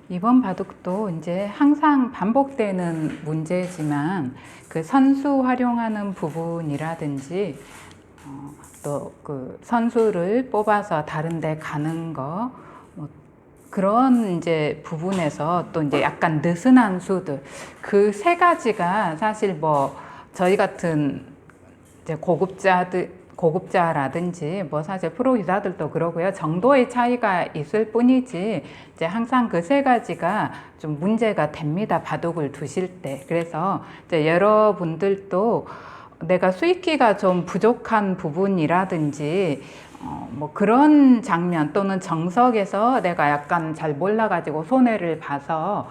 이번 바둑도 이제 항상 반복되는 문제지만 그 선수 활용하는 부분이라든지 또 그 선수를 뽑아서 다른 데 가는 거 그런 이제 부분에서 또 이제 약간 느슨한 수들 그 세 가지가 사실 뭐 저희 같은 이제 고급자라든지 뭐 사실 프로 기사들도 그러고요. 정도의 차이가 있을 뿐이지 이제 항상 그 세 가지가 좀 문제가 됩니다. 바둑을 두실 때. 그래서 이제 여러분들도 내가 수익기가 좀 부족한 부분이라든지 뭐 그런 장면 또는 정석에서 내가 약간 잘 몰라가지고 손해를 봐서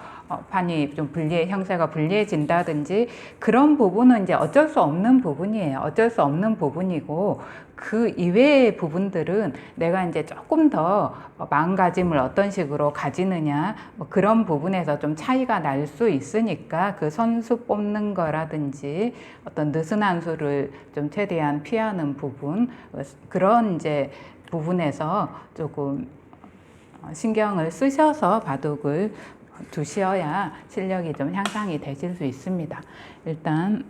판이 좀 형세가 불리해진다든지 그런 부분은 이제 어쩔 수 없는 부분이에요. 어쩔 수 없는 부분이고 그 이외의 부분들은 내가 이제 조금 더 마음가짐을 어떤 식으로 가지느냐 뭐 그런 부분에서 좀 차이가 날 수 있으니까 그 선수 뽑는 거라든지 어떤 느슨한 수를 좀 최대한 피하는 부분 그런 이제 부분에서 조금 신경을 쓰셔서 바둑을 두셔야 실력이 좀 향상이 되실 수 있습니다. 일단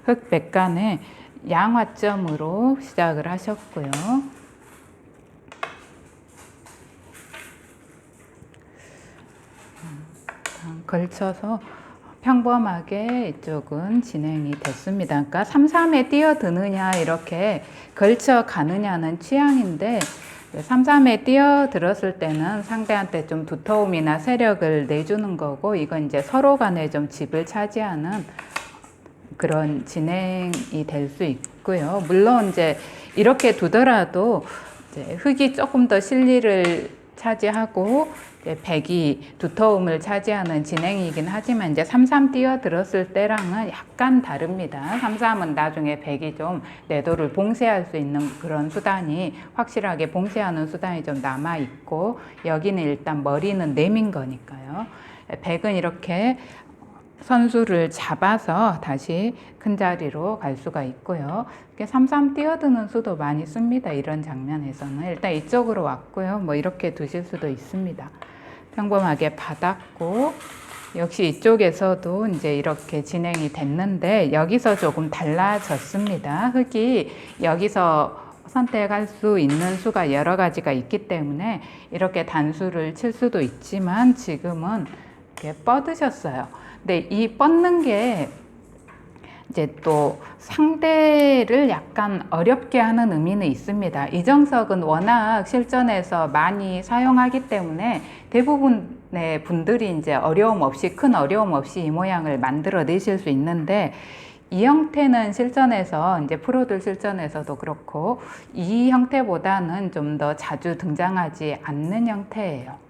흑백간에 양화점으로 시작을 하셨고요. 걸쳐서 평범하게 이쪽은 진행이 됐습니다. 그러니까 3-3에 뛰어드느냐 이렇게 걸쳐 가느냐는 취향인데 3-3에 뛰어들었을 때는 상대한테 좀 두터움이나 세력을 내주는 거고 이건 이제 서로 간에 좀 집을 차지하는 그런 진행이 될 수 있고요. 물론 이제 이렇게 두더라도 이제 흑이 조금 더 실리를 차지하고 이제 백이 두터움을 차지하는 진행이긴 하지만 이제 3-3 뛰어들었을 때랑은 약간 다릅니다. 3-3은 나중에 백이 좀 내도를 봉쇄할 수 있는 그런 수단이 확실하게 봉쇄하는 수단이 좀 남아 있고 여기는 일단 머리는 내민 거니까요. 백은 이렇게 선수를 잡아서 다시 큰 자리로 갈 수가 있고요. 3-3 뛰어드는 수도 많이 씁니다. 이런 장면에서는. 일단 이쪽으로 왔고요. 뭐 이렇게 두실 수도 있습니다. 평범하게 받았고, 역시 이쪽에서도 이제 이렇게 진행이 됐는데, 여기서 조금 달라졌습니다. 흑이 여기서 선택할 수 있는 수가 여러 가지가 있기 때문에 이렇게 단수를 칠 수도 있지만 지금은 이렇게 뻗으셨어요. 근데 이 뻗는 게 이제 또 상대를 약간 어렵게 하는 의미는 있습니다. 이정석은 워낙 실전에서 많이 사용하기 때문에 대부분의 분들이 이제 큰 어려움 없이 이 모양을 만들어 내실 수 있는데 이 형태는 실전에서 이제 프로들 실전에서도 그렇고 이 형태보다는 좀 더 자주 등장하지 않는 형태예요.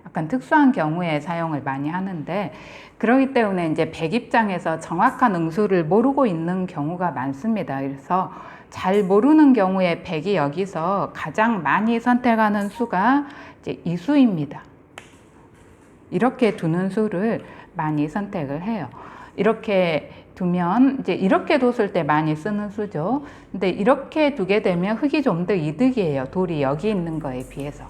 약간 특수한 경우에 사용을 많이 하는데 그렇기 때문에 이제 백 입장에서 정확한 응수를 모르고 있는 경우가 많습니다. 그래서 잘 모르는 경우에 백이 여기서 가장 많이 선택하는 수가 이제 이 수입니다. 이렇게 두는 수를 많이 선택을 해요. 이렇게 두면 이제 이렇게 뒀을 때 많이 쓰는 수죠. 근데 이렇게 두게 되면 흑이 좀 더 이득이에요. 돌이 여기 있는 거에 비해서.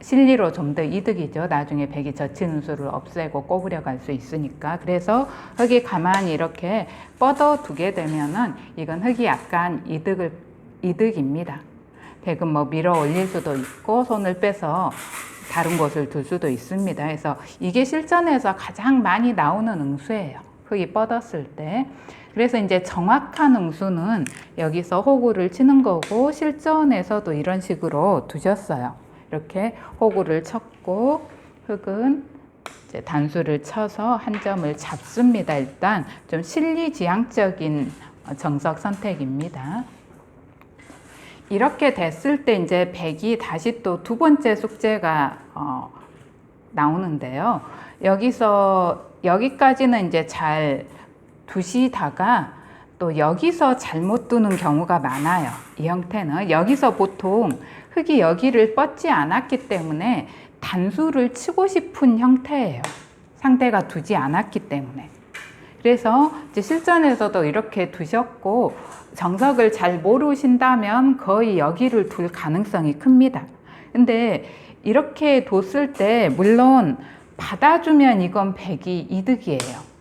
실리로 좀 더 이득이죠. 나중에 백이 젖히는 수를 없애고 꼬부려 갈 수 있으니까. 그래서 흑이 가만히 이렇게 뻗어 두게 되면은 이건 흑이 약간 이득입니다. 백은 뭐 밀어 올릴 수도 있고 손을 빼서 다른 곳을 둘 수도 있습니다. 그래서 이게 실전에서 가장 많이 나오는 응수예요. 흑이 뻗었을 때. 그래서 이제 정확한 응수는 여기서 호구를 치는 거고 실전에서도 이런 식으로 두셨어요. 이렇게 호구를 쳤고 흑은 이제 단수를 쳐서 한 점을 잡습니다. 일단 좀 실리지향적인 정석 선택입니다. 이렇게 됐을 때 이제 백이 다시 또 두 번째 숙제가 나오는데요. 여기까지는 이제 잘 두시다가 또 여기서 잘못 두는 경우가 많아요. 이 형태는 여기서 보통 흑이 여기를 뻗지 않았기 때문에 단수를 치고 싶은 형태예요. 상대가 두지 않았기 때문에. 그래서 이제 실전에서도 이렇게 두셨고 정석을 잘 모르신다면 거의 여기를 둘 가능성이 큽니다. 근데 이렇게 뒀을 때 물론 받아주면 이건 백이 이득이에요.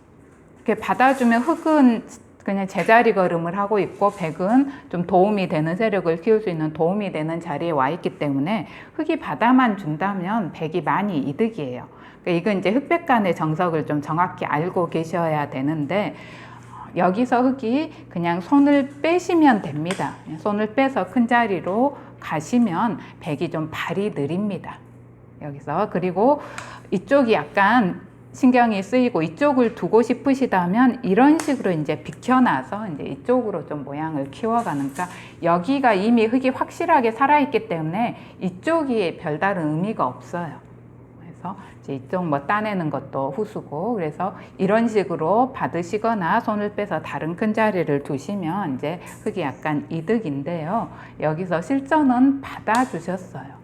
이렇게 받아주면 흙은 그냥 제자리 걸음을 하고 있고 백은 좀 도움이 되는 세력을 키울 수 있는 도움이 되는 자리에 와 있기 때문에 흙이 받아만 준다면 백이 많이 이득이에요. 그러니까 이건 이제 흑백 간의 정석을 좀 정확히 알고 계셔야 되는데 여기서 흙이 그냥 손을 빼시면 됩니다. 손을 빼서 큰 자리로 가시면 백이 좀 발이 느립니다. 여기서 그리고 이쪽이 약간 신경이 쓰이고 이쪽을 두고 싶으시다면 이런 식으로 이제 비켜놔서 이제 이쪽으로 좀 모양을 키워가는, 그러니까 여기가 이미 흙이 확실하게 살아있기 때문에 이쪽이 별다른 의미가 없어요. 그래서 이제 이쪽 뭐 따내는 것도 후수고, 그래서 이런 식으로 받으시거나 손을 빼서 다른 큰 자리를 두시면 이제 흙이 약간 이득인데요. 여기서 실전은 받아주셨어요.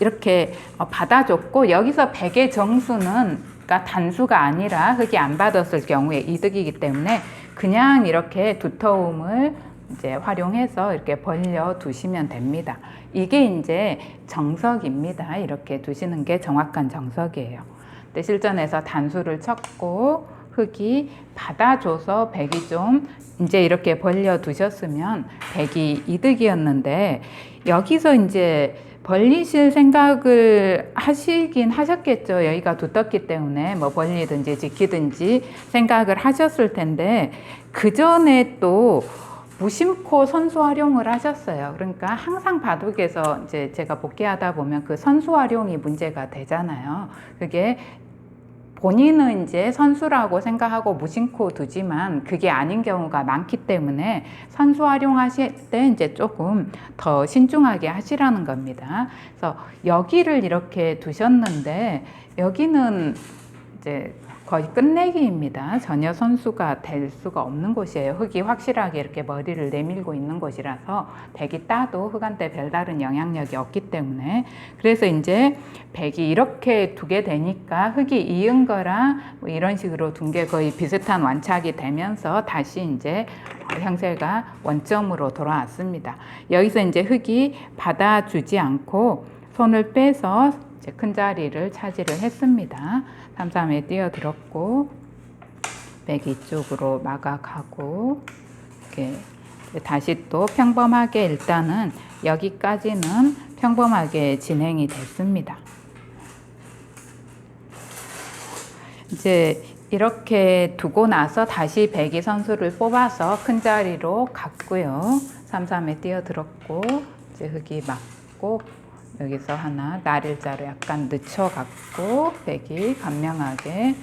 이렇게 받아줬고 여기서 백의 정수는 그러니까 단수가 아니라 흙이 안 받았을 경우에 이득이기 때문에 그냥 이렇게 두터움을 이제 활용해서 이렇게 벌려 두시면 됩니다. 이게 이제 정석입니다. 이렇게 두시는 게 정확한 정석이에요. 근데 실전에서 단수를 쳤고 흙이 받아줘서 백이 좀 이제 이렇게 벌려 두셨으면 백이 이득이었는데 여기서 이제 벌리실 생각을 하시긴 하셨겠죠. 여기가 두텁기 때문에 뭐 벌리든지 지키든지 생각을 하셨을 텐데 그 전에 또 무심코 선수 활용을 하셨어요. 그러니까 항상 바둑에서 이제 제가 복귀하다 보면 그 선수 활용이 문제가 되잖아요. 그게 본인은 이제 선수라고 생각하고 무심코 두지만 그게 아닌 경우가 많기 때문에 선수 활용하실 때 이제 조금 더 신중하게 하시라는 겁니다. 그래서 여기를 이렇게 두셨는데 여기는 이제 거의 끝내기입니다. 전혀 선수가 될 수가 없는 곳이에요. 흙이 확실하게 이렇게 머리를 내밀고 있는 곳이라서 백이 따도 흙한테 별다른 영향력이 없기 때문에, 그래서 이제 백이 이렇게 두게 되니까 흙이 이은 거랑 뭐 이런 식으로 둔 게 거의 비슷한 완착이 되면서 다시 이제 형세가 원점으로 돌아왔습니다. 여기서 이제 흙이 받아주지 않고 손을 빼서 이제 큰 자리를 차지를 했습니다. 3-3에 뛰어들었고 백이 이쪽으로 막아가고 이렇게 다시 또 평범하게 일단은 여기까지는 평범하게 진행이 됐습니다. 이제 이렇게 두고 나서 다시 백이 선수를 뽑아서 큰 자리로 갔고요. 3-3에 뛰어들었고 이제 흙이 막고 여기서 하나 날일자로 약간 늦춰갖고 백이 간명하게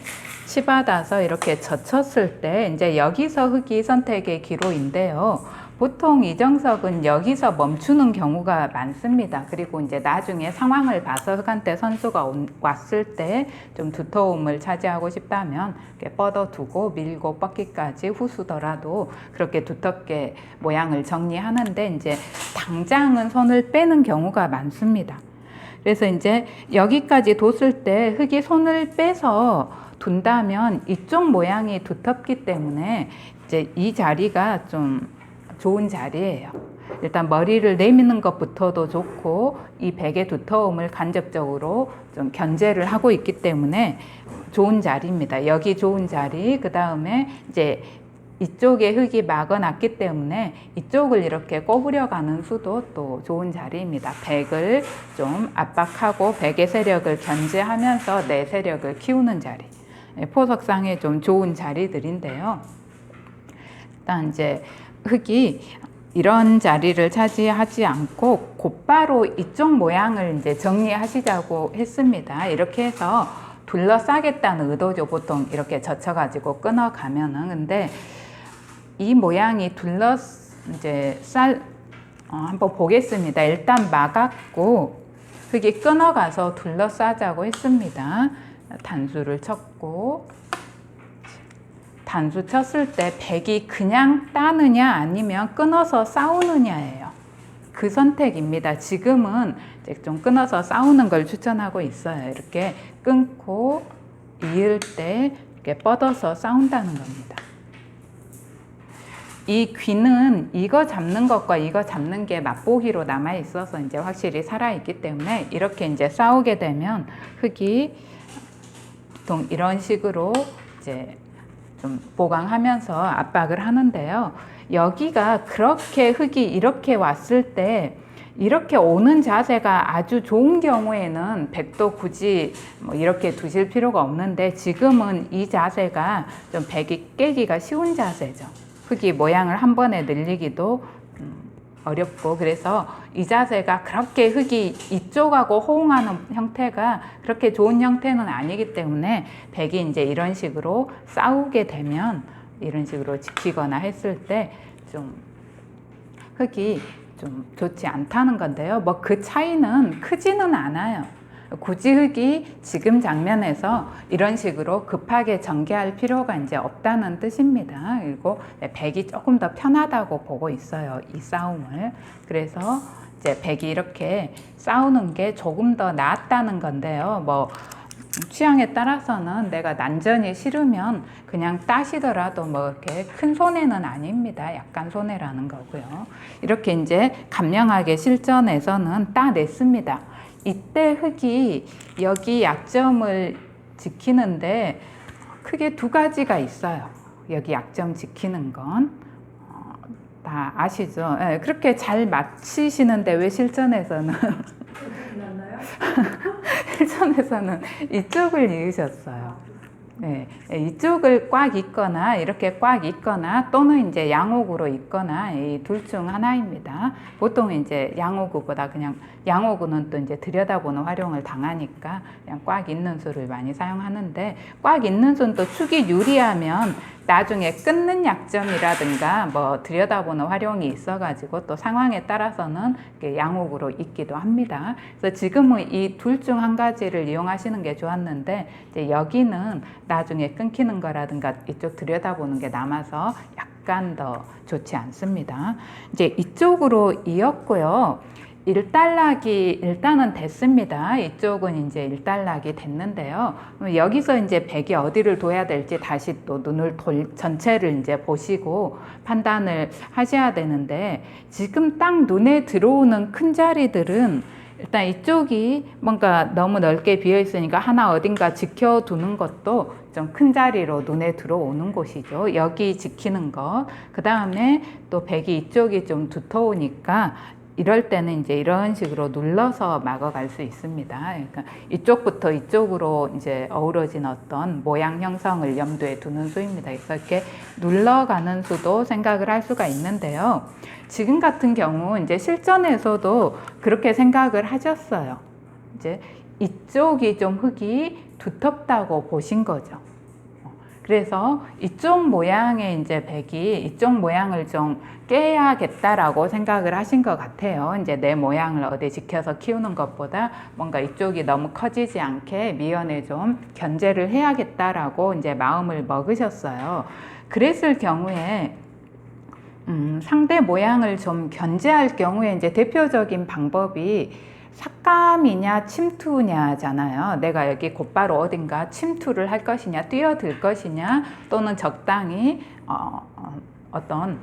치받아서 이렇게 젖혔을 때 이제 여기서 흙이 선택의 기로인데요. 보통 이 정석은 여기서 멈추는 경우가 많습니다. 그리고 이제 나중에 상황을 봐서 흙한테 선수가 왔을 때 좀 두터움을 차지하고 싶다면 이렇게 뻗어두고 밀고 뻗기까지 후수더라도 그렇게 두텁게 모양을 정리하는데 이제 당장은 손을 빼는 경우가 많습니다. 그래서 이제 여기까지 뒀을 때 흙이 손을 빼서 둔다면 이쪽 모양이 두텁기 때문에 이제 이 자리가 좀 좋은 자리예요. 일단 머리를 내미는 것부터도 좋고 이 백의 두터움을 간접적으로 좀 견제를 하고 있기 때문에 좋은 자리입니다. 여기 좋은 자리, 그 다음에 이제 이쪽에 흙이 막아놨기 때문에 이쪽을 이렇게 꼬부려가는 수도 또 좋은 자리입니다. 백을 좀 압박하고 백의 세력을 견제하면서 내 세력을 키우는 자리. 포석상에 좀 좋은 자리들인데요. 일단 이제 흙이 이런 자리를 차지하지 않고 곧바로 이쪽 모양을 이제 정리하시자고 했습니다. 이렇게 해서 둘러싸겠다는 의도죠. 보통 이렇게 젖혀가지고 끊어가면은. 근데 이 모양이 이제 한번 보겠습니다. 일단 막았고 흙이 끊어가서 둘러싸자고 했습니다. 단수를 쳤고 단수 쳤을 때 백이 그냥 따느냐 아니면 끊어서 싸우느냐예요. 그 선택입니다. 지금은 이제 좀 끊어서 싸우는 걸 추천하고 있어요. 이렇게 끊고 이을 때 이렇게 뻗어서 싸운다는 겁니다. 이 귀는 이거 잡는 것과 이거 잡는 게 맛보기로 남아 있어서 이제 확실히 살아 있기 때문에 이렇게 이제 싸우게 되면 흙이 보통 이런 식으로 이제 좀 보강하면서 압박을 하는데요. 여기가 그렇게 흙이 이렇게 왔을 때 이렇게 오는 자세가 아주 좋은 경우에는 백도 굳이 뭐 이렇게 두실 필요가 없는데 지금은 이 자세가 좀 백이 깨기가 쉬운 자세죠. 흙이 모양을 한 번에 늘리기도 어렵고, 그래서 이 자세가 그렇게 흙이 이쪽하고 호응하는 형태가 그렇게 좋은 형태는 아니기 때문에 백이 이제 이런 식으로 싸우게 되면 이런 식으로 지키거나 했을 때 좀 흙이 좀 좋지 않다는 건데요. 뭐 그 차이는 크지는 않아요. 굳이 흙이 지금 장면에서 이런 식으로 급하게 전개할 필요가 이제 없다는 뜻입니다. 그리고 백이 조금 더 편하다고 보고 있어요, 이 싸움을. 그래서 이제 백이 이렇게 싸우는 게 조금 더 낫다는 건데요. 뭐 취향에 따라서는 내가 난전이 싫으면 그냥 따시더라도 뭐 이렇게 큰 손해는 아닙니다. 약간 손해라는 거고요. 이렇게 이제 감량하게 실전에서는 따냈습니다. 이때 흙이 여기 약점을 지키는데 크게 두 가지가 있어요. 여기 약점 지키는 건 다 아시죠? 네, 그렇게 잘 맞히시는데 왜 실전에서는 실전에서는 이쪽을 이으셨어요. 네, 이쪽을 꽉 있거나 이렇게 꽉 있거나 또는 이제 양호구로 있거나 이 둘 중 하나입니다. 보통 이제 양호구보다 그냥 양호구는 또 이제 들여다보는 활용을 당하니까 그냥 꽉 있는 수를 많이 사용하는데, 꽉 있는 수는 또 축이 유리하면 나중에 끊는 약점이라든가 뭐 들여다보는 활용이 있어가지고 또 상황에 따라서는 양호구로 있기도 합니다. 그래서 지금은 이 둘 중 한 가지를 이용하시는 게 좋았는데 이제 여기는 나중에 끊기는 거라든가 이쪽 들여다보는 게 남아서 약간 더 좋지 않습니다. 이제 이쪽으로 이었고요. 일단락이 일단은 됐습니다. 이쪽은 이제 일단락이 됐는데요. 여기서 이제 백이 어디를 둬야 될지 다시 또 눈을 전체를 이제 보시고 판단을 하셔야 되는데, 지금 딱 눈에 들어오는 큰 자리들은 일단 이쪽이 뭔가 너무 넓게 비어 있으니까 하나 어딘가 지켜두는 것도 좀 큰 자리로 눈에 들어오는 곳이죠. 여기 지키는 것. 그 다음에 또 백이 이쪽이 좀 두터우니까 이럴 때는 이제 이런 식으로 눌러서 막아갈 수 있습니다. 그러니까 이쪽부터 이쪽으로 이제 어우러진 어떤 모양 형성을 염두에 두는 수입니다. 그래서 이렇게 눌러가는 수도 생각을 할 수가 있는데요. 지금 같은 경우 이제 실전에서도 그렇게 생각을 하셨어요. 이제 이쪽이 좀 흙이 두텁다고 보신 거죠. 그래서 이쪽 모양의 이제 백이 이쪽 모양을 좀 깨야겠다라고 생각을 하신 것 같아요. 이제 내 모양을 어디 지켜서 키우는 것보다 뭔가 이쪽이 너무 커지지 않게 미연에 좀 견제를 해야겠다라고 이제 마음을 먹으셨어요. 그랬을 경우에 상대 모양을 좀 견제할 경우에 이제 대표적인 방법이 삭감이냐 침투냐잖아요. 내가 여기 곧바로 어딘가 침투를 할 것이냐, 뛰어들 것이냐, 또는 적당히 어떤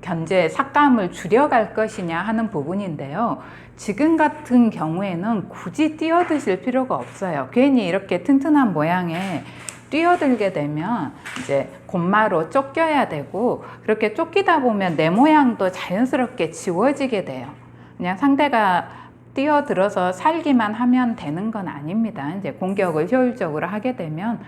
견제, 삭감을 줄여갈 것이냐 하는 부분인데요. 지금 같은 경우에는 굳이 뛰어드실 필요가 없어요. 괜히 이렇게 튼튼한 모양에 뛰어들게 되면 이제 곧마로 쫓겨야 되고, 그렇게 쫓기다 보면 내 모양도 자연스럽게 지워지게 돼요. 그냥 상대가 뛰어들어서 살기만 하면 되는 건 아닙니다. 이제 공격을 효율적으로 하게 되면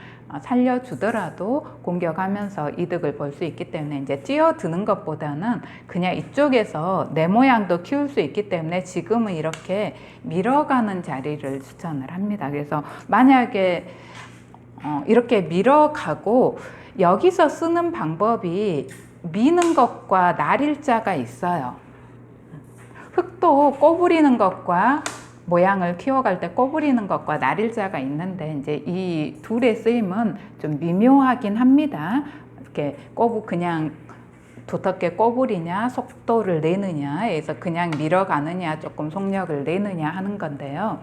살려주더라도 공격하면서 이득을 볼 수 있기 때문에 이제 뛰어드는 것보다는 그냥 이쪽에서 내 모양도 키울 수 있기 때문에 지금은 이렇게 밀어가는 자리를 추천을 합니다. 그래서 만약에 이렇게 밀어가고 여기서 쓰는 방법이 미는 것과 날일자가 있어요. 흙도 꼬부리는 것과 모양을 키워갈 때 꼬부리는 것과 날일자가 있는데 이제 이 둘의 쓰임은 좀 미묘하긴 합니다. 이렇게 그냥 두텁게 꼬부리냐, 속도를 내느냐, 그래서 그냥 밀어가느냐, 조금 속력을 내느냐 하는 건데요.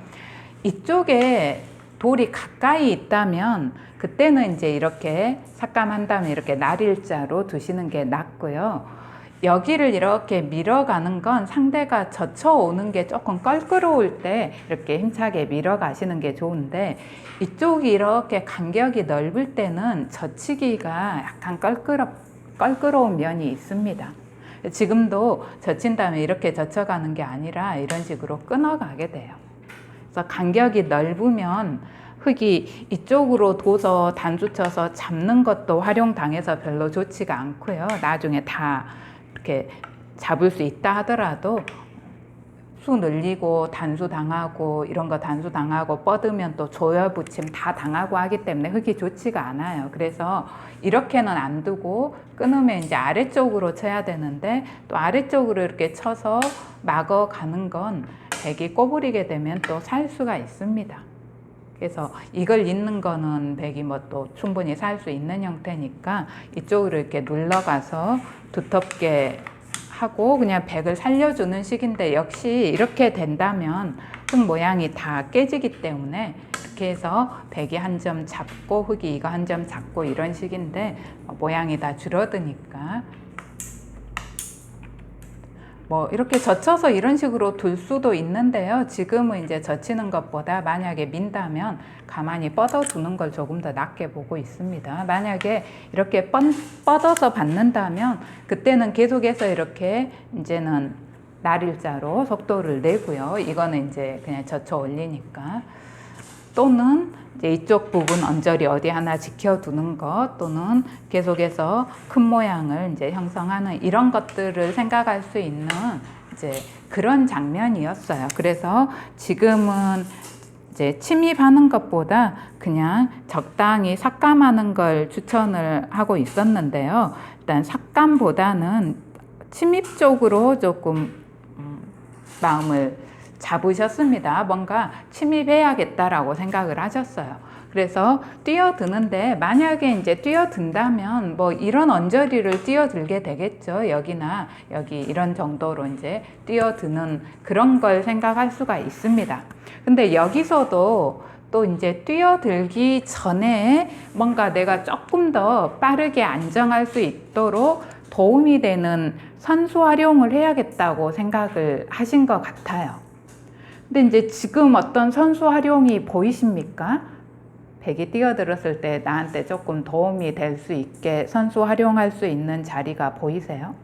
이쪽에 돌이 가까이 있다면 그때는 이제 이렇게 삭감한 다음에 이렇게 날일자로 두시는 게 낫고요. 여기를 이렇게 밀어가는 건 상대가 젖혀오는 게 조금 껄끄러울 때 이렇게 힘차게 밀어가시는 게 좋은데, 이쪽이 이렇게 간격이 넓을 때는 젖히기가 약간 껄끄러운 면이 있습니다. 지금도 젖힌 다음에 이렇게 젖혀가는 게 아니라 이런 식으로 끊어가게 돼요. 그래서 간격이 넓으면 흙이 이쪽으로 둬서 단수 쳐서 잡는 것도 활용당해서 별로 좋지가 않고요. 나중에 다 이렇게 잡을 수 있다 하더라도 수 늘리고 단수 당하고 이런 거 단수 당하고 뻗으면 또 조여 붙임 다 당하고 하기 때문에 흙이 좋지가 않아요. 그래서 이렇게는 안 두고 끊으면 이제 아래쪽으로 쳐야 되는데, 또 아래쪽으로 이렇게 쳐서 막어 가는 건 백이 꼬부리게 되면 또 살 수가 있습니다. 그래서 이걸 잇는 거는 백이 뭐 또 충분히 살 수 있는 형태니까 이쪽으로 이렇게 눌러가서 두텁게 하고 그냥 백을 살려주는 식인데, 역시 이렇게 된다면 흙 모양이 다 깨지기 때문에 이렇게 해서 백이 한 점 잡고 흙이 이거 한 점 잡고 이런 식인데, 모양이 다 줄어드니까 뭐 이렇게 젖혀서 이런 식으로 둘 수도 있는데요. 지금은 이제 젖히는 것보다 만약에 민다면 가만히 뻗어 두는 걸 조금 더 낫게 보고 있습니다. 만약에 이렇게 뻗어서 받는다면 그때는 계속해서 이렇게 이제는 날일자로 속도를 내고요. 이거는 이제 그냥 젖혀 올리니까. 또는 이제 이쪽 부분 언저리 어디 하나 지켜두는 것, 또는 계속해서 큰 모양을 이제 형성하는 이런 것들을 생각할 수 있는 이제 그런 장면이었어요. 그래서 지금은 이제 침입하는 것보다 그냥 적당히 삭감하는 걸 추천을 하고 있었는데요. 일단 삭감보다는 침입 쪽으로 조금 마음을 잡으셨습니다. 뭔가 침입해야겠다라고 생각을 하셨어요. 그래서 뛰어드는데, 만약에 이제 뛰어든다면 뭐 이런 언저리를 뛰어들게 되겠죠. 여기나 여기 이런 정도로 이제 뛰어드는 그런 걸 생각할 수가 있습니다. 근데 여기서도 또 이제 뛰어들기 전에 뭔가 내가 조금 더 빠르게 안정할 수 있도록 도움이 되는 선수 활용을 해야겠다고 생각을 하신 것 같아요. 근데 이제 지금 어떤 선수 활용이 보이십니까? 백이 뛰어들었을 때 나한테 조금 도움이 될 수 있게 선수 활용할 수 있는 자리가 보이세요?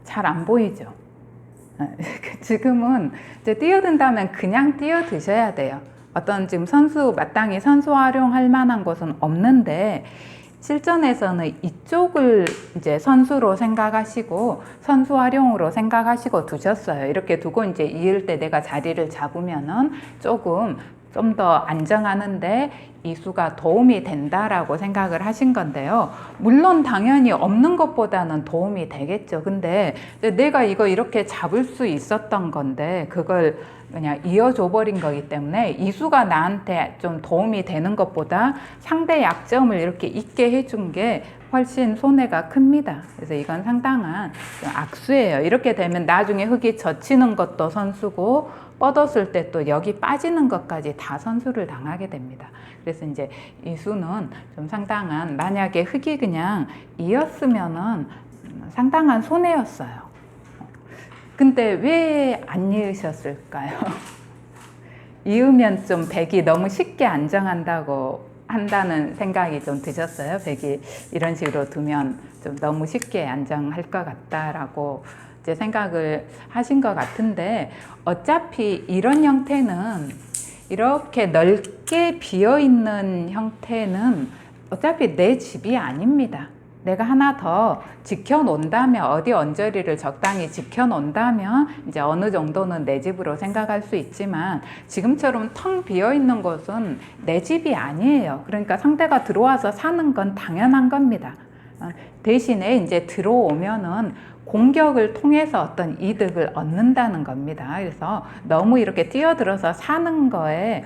잘 안 보이죠? 지금은 이제 뛰어든다면 그냥 뛰어드셔야 돼요. 어떤 지금 마땅히 선수 활용할 만한 곳은 없는데, 실전에서는 이쪽을 이제 선수로 생각하시고 선수 활용으로 생각하시고 두셨어요. 이렇게 두고 이제 이을 때 내가 자리를 잡으면은 조금 좀 더 안정하는데 이수가 도움이 된다라고 생각을 하신 건데요. 물론 당연히 없는 것보다는 도움이 되겠죠. 근데 내가 이거 이렇게 잡을 수 있었던 건데 그걸 그냥 이어줘 버린 거기 때문에 이수가 나한테 좀 도움이 되는 것보다 상대 약점을 이렇게 있게 해준 게 훨씬 손해가 큽니다. 그래서 이건 상당한 악수예요. 이렇게 되면 나중에 흙이 젖히는 것도 선수고 뻗었을 때 또 여기 빠지는 것까지 다 선수를 당하게 됩니다. 그래서 이제 이수는 좀 상당한, 만약에 흙이 그냥 이었으면은 상당한 손해였어요. 근데 왜 안 이으셨을까요? 이으면 좀 백이 너무 쉽게 한다는 생각이 좀 드셨어요? 백이 이런 식으로 두면 좀 너무 쉽게 안정할 것 같다라고 이제 생각을 하신 것 같은데, 어차피 이런 형태는 이렇게 넓게 비어있는 형태는 어차피 내 집이 아닙니다. 내가 하나 더 지켜놓는다면, 어디 언저리를 적당히 지켜놓는다면 이제 어느 정도는 내 집으로 생각할 수 있지만, 지금처럼 텅 비어있는 곳은 내 집이 아니에요. 그러니까 상대가 들어와서 사는 건 당연한 겁니다. 대신에 이제 들어오면은 공격을 통해서 어떤 이득을 얻는다는 겁니다. 그래서 너무 이렇게 뛰어들어서 사는 거를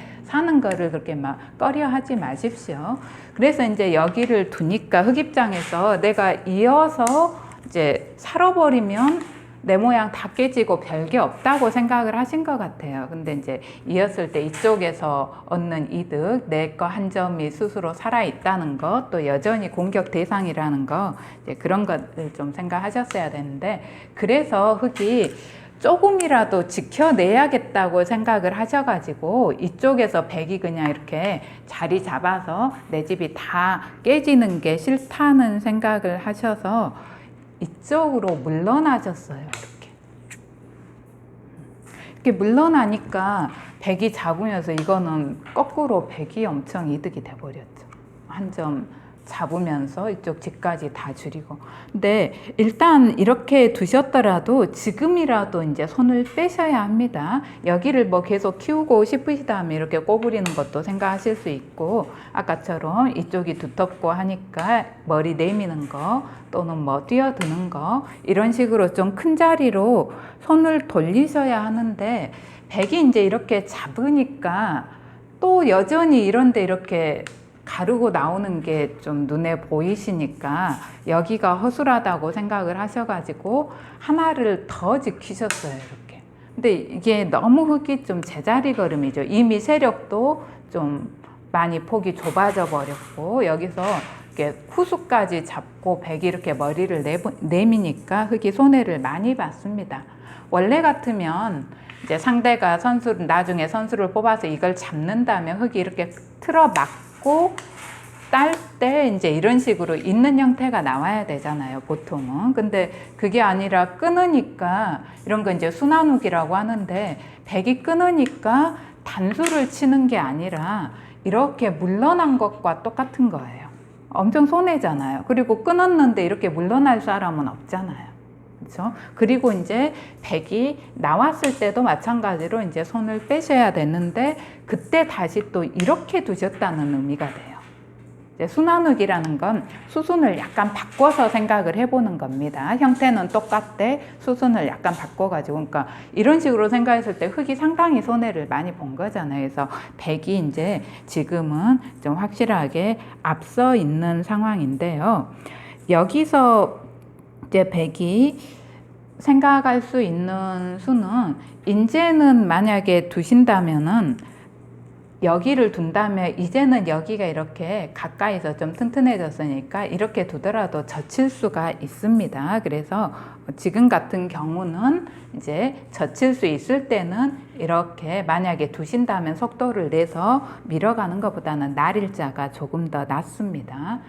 그렇게 막 꺼려 하지 마십시오. 그래서 이제 여기를 두니까 흙 입장에서 내가 이어서 이제 살아버리면 내 모양 다 깨지고 별게 없다고 생각을 하신 것 같아요. 근데 이제 이었을 때 이쪽에서 얻는 이득, 내 거 한 점이 스스로 살아있다는 것, 또 여전히 공격 대상이라는 거, 이제 그런 것을 좀 생각하셨어야 되는데, 그래서 흙이 조금이라도 지켜내야겠다고 생각을 하셔가지고 이쪽에서 백이 그냥 이렇게 자리 잡아서 내 집이 다 깨지는 게 싫다는 생각을 하셔서 이쪽으로 물러나셨어요. 이렇게 물러나니까 백이 잡으면서 이거는 거꾸로 백이 엄청 이득이 돼버렸죠. 한 점 잡으면서 이쪽 집까지 다 줄이고. 근데 일단 이렇게 두셨더라도 지금이라도 이제 손을 빼셔야 합니다. 여기를 뭐 계속 키우고 싶으시다면 이렇게 꼬부리는 것도 생각하실 수 있고, 아까처럼 이쪽이 두텁고 하니까 머리 내미는 거 또는 뭐 뛰어드는 거 이런 식으로 좀 큰 자리로 손을 돌리셔야 하는데, 백이 이제 이렇게 잡으니까 또 여전히 이런데 이렇게 가르고 나오는 게 좀 눈에 보이시니까 여기가 허술하다고 생각을 하셔가지고 하나를 더 지키셨어요, 이렇게. 근데 이게 너무 흙이 좀 제자리 걸음이죠. 이미 세력도 좀 많이 폭이 좁아져 버렸고, 여기서 이렇게 후수까지 잡고 백이 이렇게 머리를 내미니까 흙이 손해를 많이 봤습니다. 원래 같으면 이제 상대가 나중에 선수를 뽑아서 이걸 잡는다면 흙이 이렇게 틀어 막고 딸 때 이제 이런 식으로 있는 형태가 나와야 되잖아요, 보통은. 근데 그게 아니라 끊으니까, 이런 거 이제 순환욱이라고 하는데, 백이 끊으니까 단수를 치는 게 아니라 이렇게 물러난 것과 똑같은 거예요. 엄청 손해잖아요. 그리고 끊었는데 이렇게 물러날 사람은 없잖아요. 그렇죠? 그리고 이제 백이 나왔을 때도 마찬가지로 이제 손을 빼셔야 되는데, 그때 다시 또 이렇게 두셨다는 의미가 돼요. 이제 순환욱이라는 건 수순을 약간 바꿔서 생각을 해보는 겁니다. 형태는 똑같대, 수순을 약간 바꿔가지고. 그러니까 이런 식으로 생각했을 때 흙이 상당히 손해를 많이 본 거잖아요. 그래서 백이 이제 지금은 좀 확실하게 앞서 있는 상황인데요. 여기서 이제 백이 생각할 수 있는 수는, 이제는 만약에 두신다면은, 여기를 둔다면 이제는 여기가 이렇게 가까이서 좀 튼튼해졌으니까 이렇게 두더라도 젖힐 수가 있습니다. 그래서 지금 같은 경우는 이제 젖힐 수 있을 때는 이렇게 만약에 두신다면 속도를 내서 밀어가는 것보다는 날일자가 조금 더 낫습니다.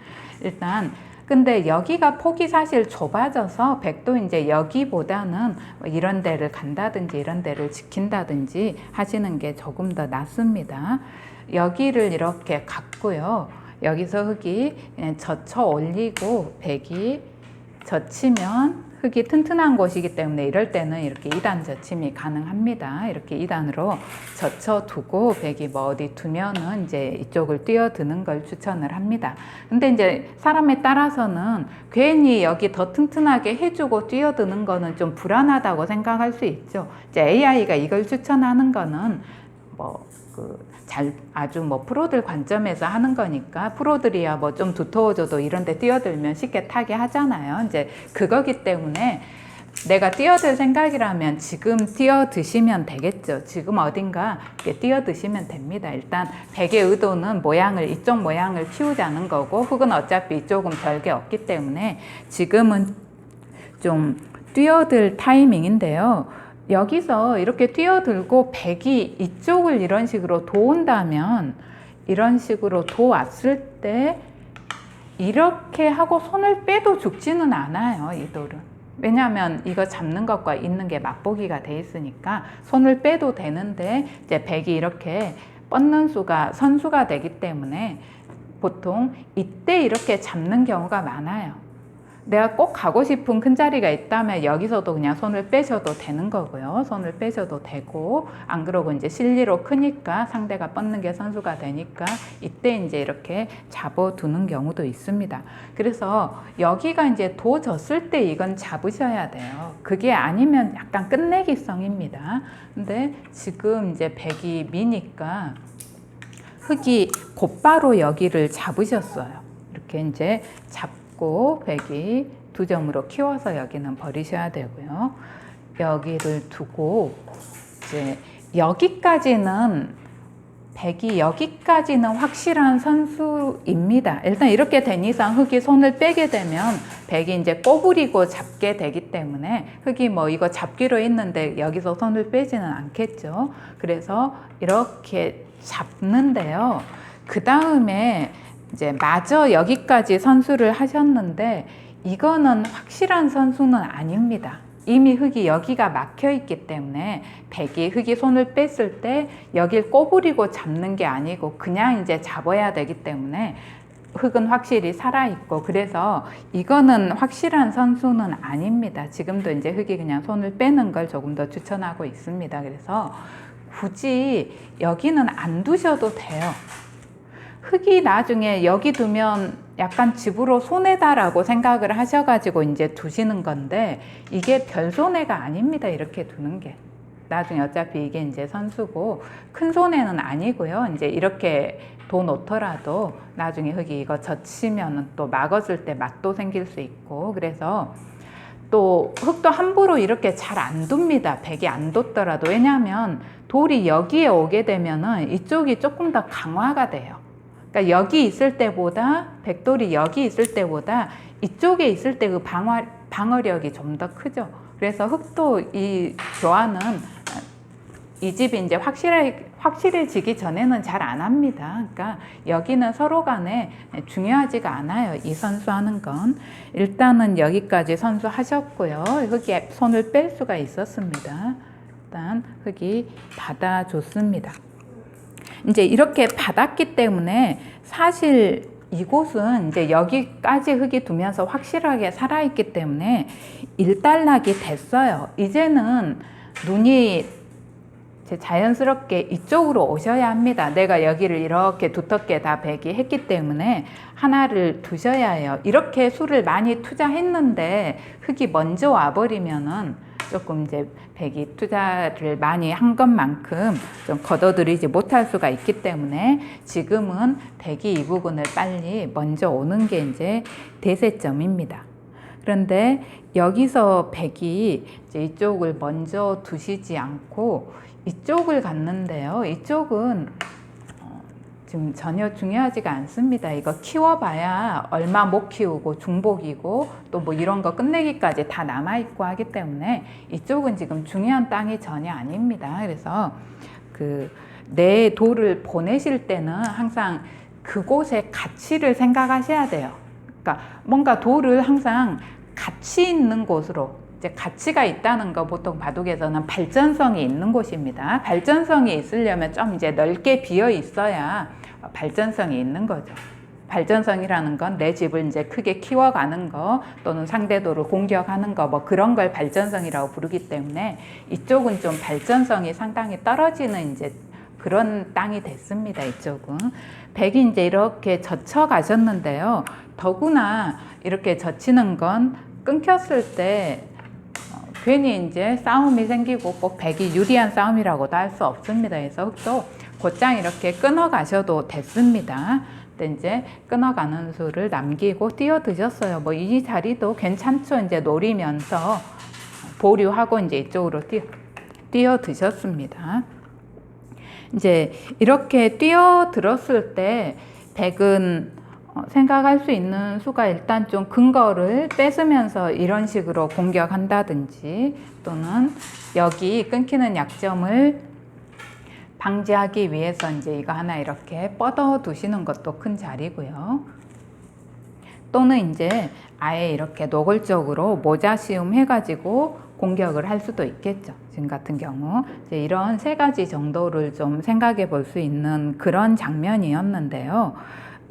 일단 근데 여기가 폭이 사실 좁아져서 백도 이제 여기보다는 이런 데를 간다든지 이런 데를 지킨다든지 하시는 게 조금 더 낫습니다. 여기를 이렇게 갖고요. 여기서 흙이 젖혀 올리고 백이 젖히면 흙이 튼튼한 곳이기 때문에 이럴 때는 이렇게 2단 젖힘이 가능합니다. 이렇게 2단으로 젖혀 두고 백이 뭐 어디 두면은 이제 이쪽을 뛰어드는 걸 추천을 합니다. 근데 이제 사람에 따라서는 괜히 여기 더 튼튼하게 해주고 뛰어드는 거는 좀 불안하다고 생각할 수 있죠. 이제 AI가 이걸 추천하는 거는 아주 뭐 프로들 관점에서 하는 거니까, 프로들이야 뭐 좀 두터워져도 이런 데 뛰어들면 쉽게 타게 하잖아요. 이제 그거기 때문에 내가 뛰어들 생각이라면 지금 뛰어드시면 되겠죠. 지금 어딘가 뛰어드시면 됩니다. 일단 백의 의도는 이쪽 모양을 키우자는 거고, 흙은 어차피 이쪽은 별게 없기 때문에 지금은 좀 뛰어들 타이밍인데요. 여기서 이렇게 뛰어들고 백이 이쪽을 이런 식으로 도운다면, 이런 식으로 도왔을 때 이렇게 하고 손을 빼도 죽지는 않아요, 이 돌은. 왜냐하면 이거 잡는 것과 있는 게 맛보기가 돼 있으니까 손을 빼도 되는데, 이제 백이 이렇게 뻗는 수가 선수가 되기 때문에 보통 이때 이렇게 잡는 경우가 많아요. 내가 꼭 가고 싶은 큰 자리가 있다면 여기서도 그냥 손을 빼셔도 되는 거고요. 손을 빼셔도 되고, 안 그러고 이제 실리로 크니까 상대가 뻗는 게 선수가 되니까 이때 이제 이렇게 잡아두는 경우도 있습니다. 그래서 여기가 이제 도 졌을 때 이건 잡으셔야 돼요. 그게 아니면 약간 끝내기성입니다. 근데 지금 이제 백이 미니까 흙이 곧바로 여기를 잡으셨어요. 이렇게 이제 백이 2점으로 키워서 여기는 버리셔야 되고요. 여기를 두고 이제 여기까지는 백이 여기까지는 확실한 선수입니다. 일단 이렇게 된 이상 흑이 손을 빼게 되면 백이 이제 꼬부리고 잡게 되기 때문에 흑이 뭐 이거 잡기로 했는데 여기서 손을 빼지는 않겠죠. 그래서 이렇게 잡는데요. 그 다음에 이제 마저 여기까지 선수를 하셨는데 이거는 확실한 선수는 아닙니다. 이미 흑이 여기가 막혀 있기 때문에 백이 흑이 손을 뺐을 때 여길 꼬부리고 잡는 게 아니고 그냥 이제 잡아야 되기 때문에 흑은 확실히 살아있고, 그래서 이거는 확실한 선수는 아닙니다. 지금도 이제 흑이 그냥 손을 빼는 걸 조금 더 추천하고 있습니다. 그래서 굳이 여기는 안 두셔도 돼요. 흑이 나중에 여기 두면 약간 집으로 손해다라고 생각을 하셔가지고 이제 두시는 건데 이게 별 손해가 아닙니다. 이렇게 두는 게. 나중에 어차피 이게 이제 선수고 큰 손해는 아니고요. 이제 이렇게 둬 놓더라도 나중에 흑이 이거 젖히면 또 막았을 때 맛도 생길 수 있고, 그래서 또 흑도 함부로 이렇게 잘 안 둡니다. 백이 안 뒀더라도. 왜냐하면 돌이 여기에 오게 되면은 이쪽이 조금 더 강화가 돼요. 그러니까 여기 있을 때보다 백돌이 여기 있을 때보다 이쪽에 있을 때 그 방어력이 좀 더 크죠. 그래서 흑도 이 교환은 이 집이 이제 확실해지기 전에는 잘 안 합니다. 그러니까 여기는 서로 간에 중요하지가 않아요. 이 선수하는 건. 일단은 여기까지 선수하셨고요. 흑이 손을 뺄 수가 있었습니다. 일단 흑이 받아줬습니다. 이제 이렇게 받았기 때문에 사실 이곳은 이제 여기까지 흑이 두면서 확실하게 살아있기 때문에 일단락이 됐어요. 이제는 눈이 자연스럽게 이쪽으로 오셔야 합니다. 내가 여기를 이렇게 두텁게 다 백이 했기 때문에 하나를 두셔야 해요. 이렇게 수를 많이 투자했는데 흑이 먼저 와버리면은 조금 이제 백이 투자를 많이 한 것만큼 좀 걷어들이지 못할 수가 있기 때문에 지금은 백이 이 부분을 빨리 먼저 오는 게 이제 대세점입니다. 그런데 여기서 백이 이제 이쪽을 먼저 두시지 않고 이쪽을 갔는데요. 이쪽은 지금 전혀 중요하지가 않습니다. 이거 키워봐야 얼마 못 키우고 중복이고 또 뭐 이런 거 끝내기까지 다 남아있고 하기 때문에 이쪽은 지금 중요한 땅이 전혀 아닙니다. 그래서 내 돌을 보내실 때는 항상 그곳의 가치를 생각하셔야 돼요. 그러니까 뭔가 돌을 항상 가치 있는 곳으로, 이제 가치가 있다는 거 보통 바둑에서는 발전성이 있는 곳입니다. 발전성이 있으려면 좀 이제 넓게 비어 있어야 발전성이 있는 거죠. 발전성이라는 건 내 집을 이제 크게 키워가는 거 또는 상대도를 공격하는 거 뭐 그런 걸 발전성이라고 부르기 때문에 이쪽은 좀 발전성이 상당히 떨어지는 이제 그런 땅이 됐습니다. 이쪽은. 백이 이제 이렇게 젖혀 가셨는데요. 더구나 이렇게 젖히는 건 끊겼을 때 괜히 이제 싸움이 생기고 꼭 백이 유리한 싸움이라고도 할 수 없습니다. 그래서 흑도 곧장 이렇게 끊어 가셔도 됐습니다. 근데 이제 끊어가는 수를 남기고 띄어 드셨어요. 뭐 이 자리도 괜찮죠. 이제 노리면서 보류하고 이제 이쪽으로 띄어 드셨습니다. 이제 이렇게 띄어 들었을 때 백은 생각할 수 있는 수가 일단 좀 근거를 뺏으면서 이런 식으로 공격한다든지 또는 여기 끊기는 약점을 방지하기 위해서 이제 이거 하나 이렇게 뻗어 두시는 것도 큰 자리고요. 또는 이제 아예 이렇게 노골적으로 모자시움 해가지고 공격을 할 수도 있겠죠. 지금 같은 경우 이제 이런 세 가지 정도를 좀 생각해 볼 수 있는 그런 장면이었는데요.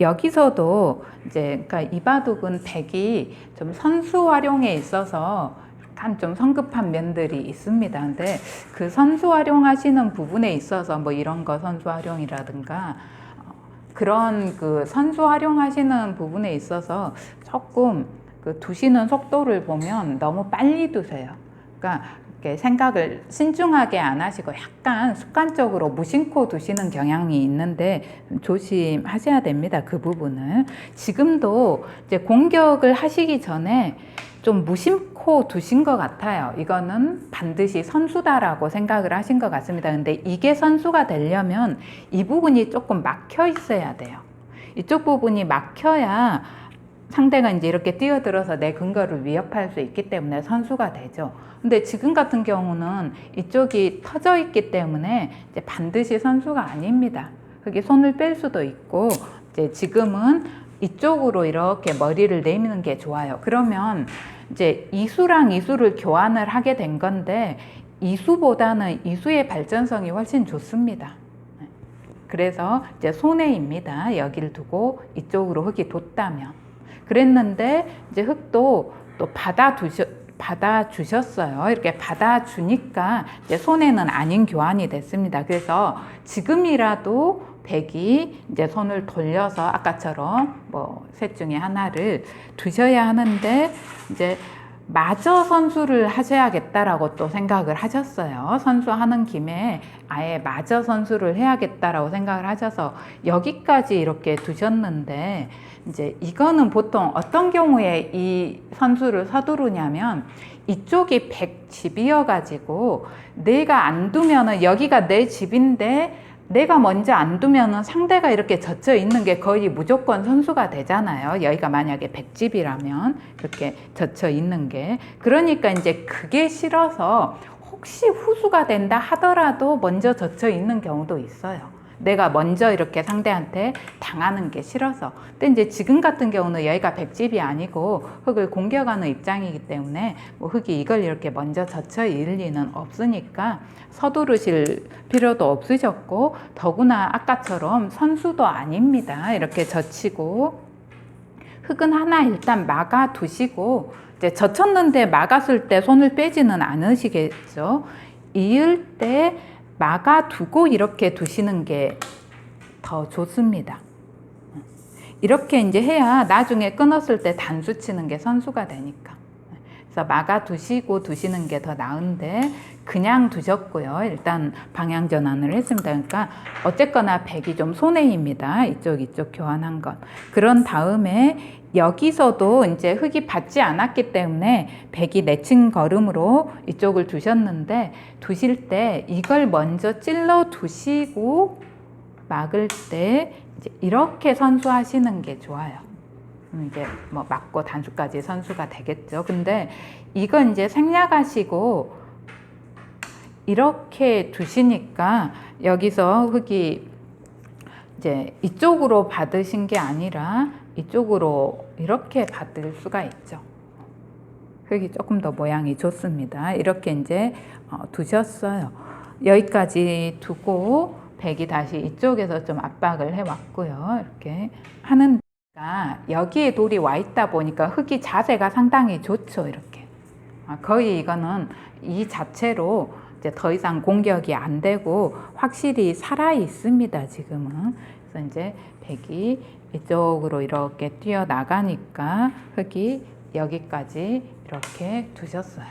여기서도 이제 그러니까 이 바둑은 백이 좀 선수 활용에 있어서 약간 좀 성급한 면들이 있습니다. 근데 그 선수 활용하시는 부분에 있어서 뭐 이런 거 선수 활용이라든가 그런 그 선수 활용하시는 부분에 있어서 조금 그 두시는 속도를 보면 너무 빨리 두세요. 그러니까 이렇게 생각을 신중하게 안 하시고 약간 습관적으로 무심코 두시는 경향이 있는데 조심하셔야 됩니다. 그 부분을. 지금도 이제 공격을 하시기 전에 좀 무심코 두신 것 같아요. 이거는 반드시 선수다라고 생각을 하신 것 같습니다. 근데 이게 선수가 되려면 이 부분이 조금 막혀 있어야 돼요. 이쪽 부분이 막혀야 상대가 이제 이렇게 뛰어들어서 내 근거를 위협할 수 있기 때문에 선수가 되죠. 근데 지금 같은 경우는 이쪽이 터져 있기 때문에 이제 반드시 선수가 아닙니다. 그게 손을 뺄 수도 있고, 이제 지금은 이쪽으로 이렇게 머리를 내미는 게 좋아요. 그러면 이제 이수랑 이수를 교환을 하게 된 건데, 이수보다는 이수의 발전성이 훨씬 좋습니다. 그래서 이제 손해입니다. 여기를 두고 이쪽으로 흙이 뒀다면. 그랬는데 이제 흙도 또 받아주셨어요. 이렇게 받아주니까 이제 손해는 아닌 교환이 됐습니다. 그래서 지금이라도 백이 이제 손을 돌려서 아까처럼 뭐 셋 중에 하나를 두셔야 하는데, 이제 마저 선수를 하셔야겠다라고 또 생각을 하셨어요. 선수하는 김에 아예 마저 선수를 해야겠다라고 생각을 하셔서 여기까지 이렇게 두셨는데, 이제 이거는 보통 어떤 경우에 이 선수를 서두르냐면, 이쪽이 100집이어 가지고 내가 안 두면은 여기가 내 집인데 내가 먼저 안 두면은 상대가 이렇게 젖혀 있는 게 거의 무조건 선수가 되잖아요. 여기가 만약에 100집이라면 이렇게 젖혀 있는 게. 그러니까 이제 그게 싫어서 혹시 후수가 된다 하더라도 먼저 젖혀 있는 경우도 있어요. 내가 먼저 이렇게 상대한테 당하는 게 싫어서. 근데 이제 지금 같은 경우는 여기가 100집이 아니고 흙을 공격하는 입장이기 때문에 뭐 흙이 이걸 이렇게 먼저 젖혀 있을 리는 없으니까 서두르실 필요도 없으셨고, 더구나 아까처럼 선수도 아닙니다. 이렇게 젖히고 흙은 하나 일단 막아 두시고, 이제 젖혔는데 막았을 때 손을 빼지는 않으시겠죠. 이을 때 막아두고 이렇게 두시는 게 더 좋습니다. 이렇게 이제 해야 나중에 끊었을 때 단수 치는 게 선수가 되니까. 그래서 막아두시고 두시는 게 더 나은데 그냥 두셨고요. 일단 방향 전환을 했습니다. 그러니까 어쨌거나 백이 좀 손해입니다. 이쪽 교환한 건. 그런 다음에 여기서도 이제 흙이 받지 않았기 때문에 백이 내친 걸음으로 이쪽을 두셨는데, 두실 때 이걸 먼저 찔러 두시고 막을 때 이제 이렇게 선수하시는 게 좋아요. 이제 뭐 막고 단수까지 선수가 되겠죠. 근데 이건 이제 생략하시고 이렇게 두시니까 여기서 흙이 이제 이쪽으로 받으신 게 아니라 이쪽으로 이렇게 받을 수가 있죠. 흙이 조금 더 모양이 좋습니다. 이렇게 이제 두셨어요. 여기까지 두고 백이 다시 이쪽에서 좀 압박을 해왔고요. 이렇게 하는 여기에 돌이 와 있다 보니까 흙이 자세가 상당히 좋죠. 이렇게 거의 이거는 이 자체로 이제 더 이상 공격이 안 되고 확실히 살아 있습니다. 지금은. 그래서 이제 백이 이쪽으로 이렇게 뛰어 나가니까 흙이 여기까지 이렇게 두셨어요.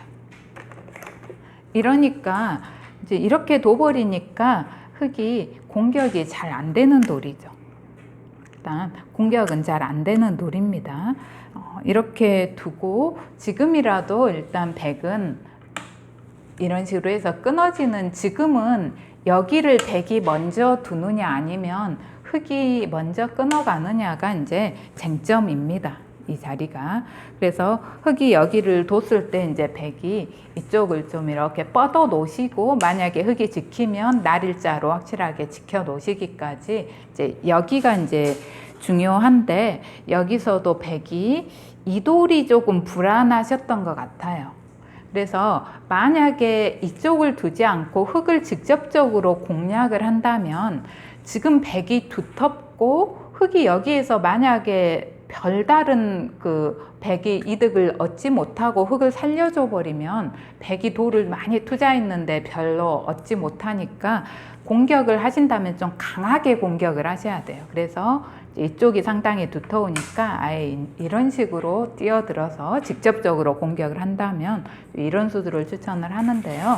이러니까 이제 이렇게 둬버리니까 흙이 공격이 잘 안 되는 돌이죠. 일단 공격은 잘 안 되는 돌입니다. 이렇게 두고 지금이라도 일단 백은 이런 식으로 해서 끊어지는, 지금은 여기를 백이 먼저 두느냐 아니면 흙이 먼저 끊어가느냐가 이제 쟁점입니다. 이 자리가. 그래서 흙이 여기를 뒀을 때 이제 백이 이쪽을 좀 이렇게 뻗어 놓으시고, 만약에 흙이 지키면 날일자로 확실하게 지켜 놓으시기까지 이제 여기가 이제 중요한데, 여기서도 백이 이 돌이 조금 불안하셨던 것 같아요. 그래서 만약에 이쪽을 두지 않고 흙을 직접적으로 공략을 한다면 지금 백이 두텁고 흙이 여기에서 만약에 별다른 그 백이 이득을 얻지 못하고 흙을 살려줘 버리면 백이 돌을 많이 투자했는데 별로 얻지 못하니까 공격을 하신다면 좀 강하게 공격을 하셔야 돼요. 그래서 이쪽이 상당히 두터우니까 아예 이런 식으로 뛰어들어서 직접적으로 공격을 한다면 이런 수들을 추천을 하는데요.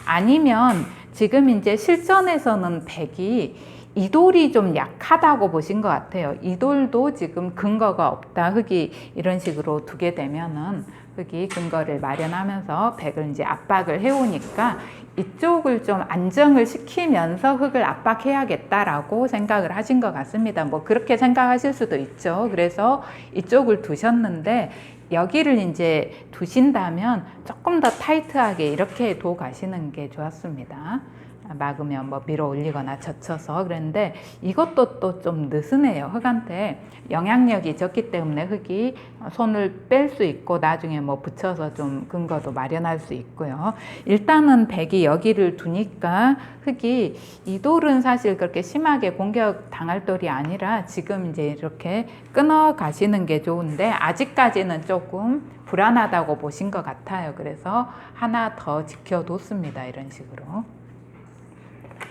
아니면 지금 이제 실전에서는 백이 이 돌이 좀 약하다고 보신 것 같아요. 이 돌도 지금 근거가 없다. 흙이 이런 식으로 두게 되면은 흙이 근거를 마련하면서 백을 이제 압박을 해오니까 이쪽을 좀 안정을 시키면서 흙을 압박해야겠다라고 생각을 하신 것 같습니다. 뭐 그렇게 생각하실 수도 있죠. 그래서 이쪽을 두셨는데 여기를 이제 두신다면 조금 더 타이트하게 이렇게 둬 가시는 게 좋았습니다. 막으면 뭐 밀어 올리거나 젖혀서. 그런데 이것도 또 좀 느슨해요. 흙한테 영향력이 적기 때문에 흙이 손을 뺄 수 있고 나중에 뭐 붙여서 좀 근거도 마련할 수 있고요. 일단은 백이 여기를 두니까 흙이 이 돌은 사실 그렇게 심하게 공격 당할 돌이 아니라 지금 이제 이렇게 끊어 가시는 게 좋은데 아직까지는 조금 불안하다고 보신 것 같아요. 그래서 하나 더 지켜뒀습니다. 이런 식으로.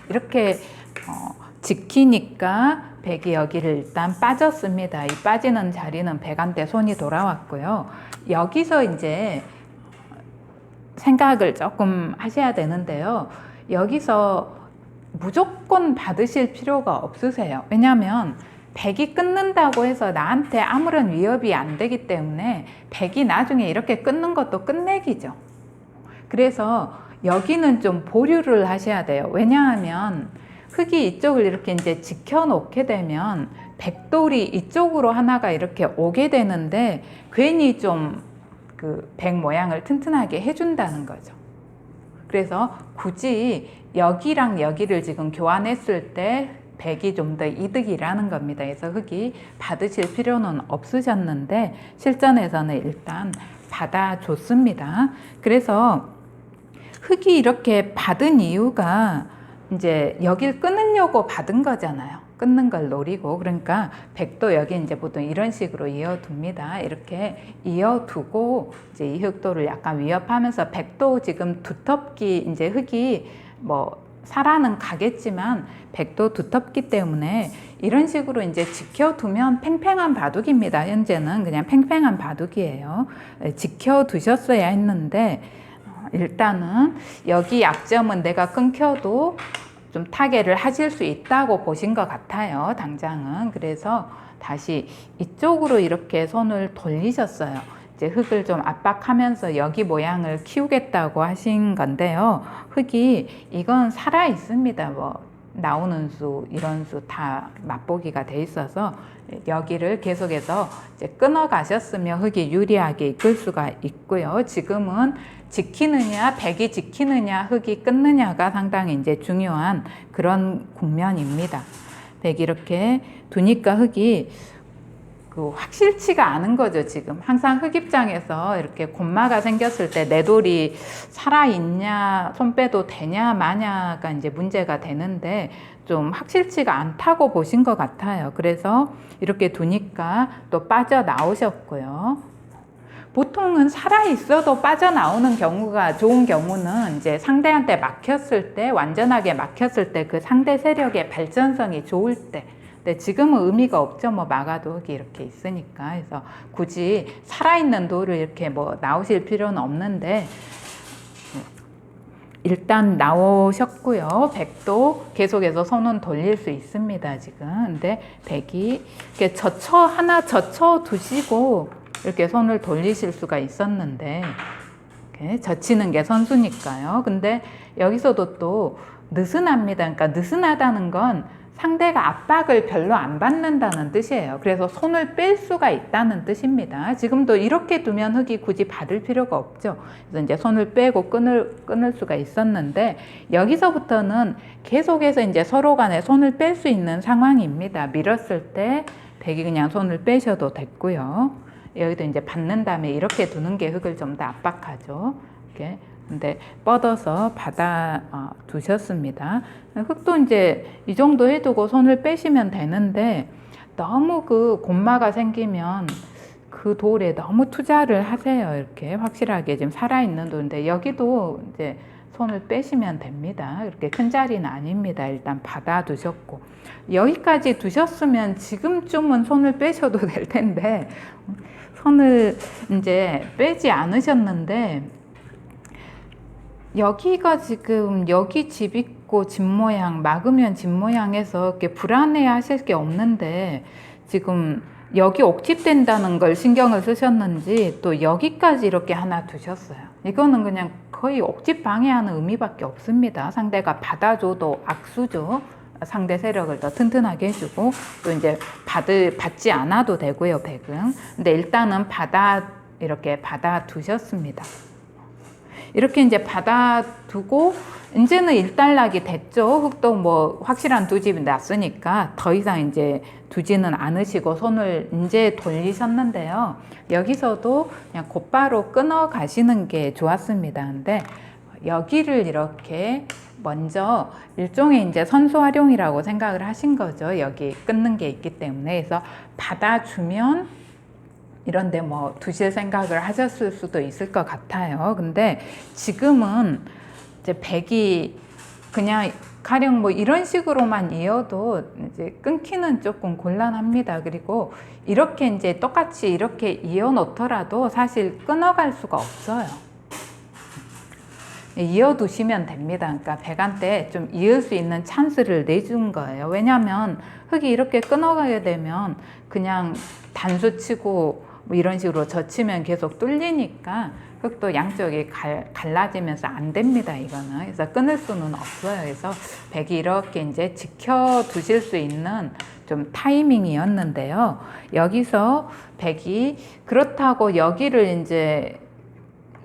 이렇게 지키니까 백이 여기를 일단 빠졌습니다. 이 빠지는 자리는 백한테 손이 돌아왔고요. 여기서 이제 생각을 조금 하셔야 되는데요. 여기서 무조건 받으실 필요가 없으세요. 왜냐하면 백이 끊는다고 해서 나한테 아무런 위협이 안 되기 때문에 백이 나중에 이렇게 끊는 것도 끝내기죠. 그래서 여기는 좀 보류를 하셔야 돼요. 왜냐하면 흙이 이쪽을 이렇게 이제 지켜놓게 되면 백돌이 이쪽으로 하나가 이렇게 오게 되는데 괜히 좀 그 백 모양을 튼튼하게 해준다는 거죠. 그래서 굳이 여기랑 여기를 지금 교환했을 때 백이 좀 더 이득이라는 겁니다. 그래서 흙이 받으실 필요는 없으셨는데 실전에서는 일단 받아줬습니다. 그래서 흙이 이렇게 받은 이유가 이제 여길 끊으려고 받은 거잖아요. 끊는 걸 노리고. 그러니까 백도 여기 이제 보통 이런 식으로 이어둡니다. 이렇게 이어두고 이제 이 흙도를 약간 위협하면서 백도 지금 두텁기 이제 흙이 뭐 살아는 가겠지만 백도 두텁기 때문에 이런 식으로 이제 지켜두면 팽팽한 바둑입니다. 현재는 그냥 팽팽한 바둑이에요. 지켜두셨어야 했는데 일단은 여기 약점은 내가 끊겨도 좀 타개를 하실 수 있다고 보신 것 같아요. 당장은. 그래서 다시 이쪽으로 이렇게 손을 돌리셨어요. 이제 흙을 좀 압박하면서 여기 모양을 키우겠다고 하신 건데요. 흙이 이건 살아 있습니다. 뭐 나오는 수, 이런 수 다 맛보기가 돼 있어서 여기를 계속해서 이제 끊어 가셨으면 흙이 유리하게 이끌 수가 있고요. 지금은 지키느냐, 백이 지키느냐, 흙이 끊느냐가 상당히 이제 중요한 그런 국면입니다. 백이 이렇게 두니까 흙이 그 확실치가 않은 거죠, 지금. 항상 흙 입장에서 이렇게 곤마가 생겼을 때 내 돌이 살아있냐, 손 빼도 되냐, 마냐가 이제 문제가 되는데 좀 확실치가 않다고 보신 것 같아요. 그래서 이렇게 두니까 또 빠져나오셨고요. 보통은 살아있어도 빠져나오는 경우가 좋은 경우는 이제 상대한테 막혔을 때, 완전하게 막혔을 때 그 상대 세력의 발전성이 좋을 때. 근데 지금은 의미가 없죠. 뭐 막아도 흙이 이렇게 있으니까. 그래서 굳이 살아있는 돌을 이렇게 뭐 나오실 필요는 없는데 일단 나오셨고요. 백도 계속해서 손은 돌릴 수 있습니다. 지금. 근데 백이 이렇게 하나 젖혀 두시고 이렇게 손을 돌리실 수가 있었는데 이렇게 젖히는 게 선수니까요. 근데 여기서도 또 느슨합니다. 그러니까 느슨하다는 건 상대가 압박을 별로 안 받는다는 뜻이에요. 그래서 손을 뺄 수가 있다는 뜻입니다. 지금도 이렇게 두면 흙이 굳이 받을 필요가 없죠. 그래서 이제 손을 빼고 끊을 수가 있었는데 여기서부터는 계속해서 이제 서로 간에 손을 뺄 수 있는 상황입니다. 밀었을 때 백이 그냥 손을 빼셔도 됐고요. 여기도 이제 받는 다음에 이렇게 두는 게 흙을 좀 더 압박하죠. 이렇게. 근데 뻗어서 받아 두셨습니다. 흙도 이제 이 정도 해두고 손을 빼시면 되는데 너무 그 곤마가 생기면 그 돌에 너무 투자를 하세요. 이렇게 확실하게 지금 살아있는 돌인데 여기도 이제 손을 빼시면 됩니다. 그렇게 큰 자리는 아닙니다. 일단 받아 두셨고 여기까지 두셨으면 지금쯤은 손을 빼셔도 될 텐데 손을 이제 빼지 않으셨는데 여기가 지금 여기 집 있고 집 모양 막으면 집 모양에서 이렇게 불안해 하실 게 없는데 지금 여기 옥집된다는 걸 신경을 쓰셨는지 또 여기까지 이렇게 하나 두셨어요. 이거는 그냥 거의 옥집 방해하는 의미밖에 없습니다. 상대가 받아줘도 악수죠. 상대 세력을 더 튼튼하게 해주고 또 이제 받지 않아도 되고요, 백은. 근데 일단은 이렇게 받아 두셨습니다. 이렇게 이제 받아두고 이제는 일단락이 됐죠. 흙도 뭐 확실한 두 집이 났으니까 더 이상 이제 두지는 않으시고 손을 이제 돌리셨는데요. 여기서도 그냥 곧바로 끊어 가시는 게 좋았습니다. 근데 여기를 이렇게 먼저 일종의 이제 선수 활용이라고 생각을 하신 거죠. 여기 끊는 게 있기 때문에. 그래서 받아주면 이런데 뭐 두실 생각을 하셨을 수도 있을 것 같아요. 근데 지금은 이제 백이 그냥 가령 뭐 이런 식으로만 이어도 이제 끊기는 조금 곤란합니다. 그리고 이렇게 이제 똑같이 이렇게 이어 놓더라도 사실 끊어갈 수가 없어요. 이어 두시면 됩니다. 그러니까 백한테 좀 이을 수 있는 찬스를 내준 거예요. 왜냐하면 흙이 이렇게 끊어가게 되면 그냥 단수 치고 뭐 이런 식으로 젖히면 계속 뚫리니까 흙도 양쪽이 갈라지면서 안 됩니다. 이거는. 그래서 끊을 수는 없어요. 그래서 백이 이렇게 이제 지켜 두실 수 있는 좀 타이밍이었는데요. 여기서 백이 그렇다고 여기를 이제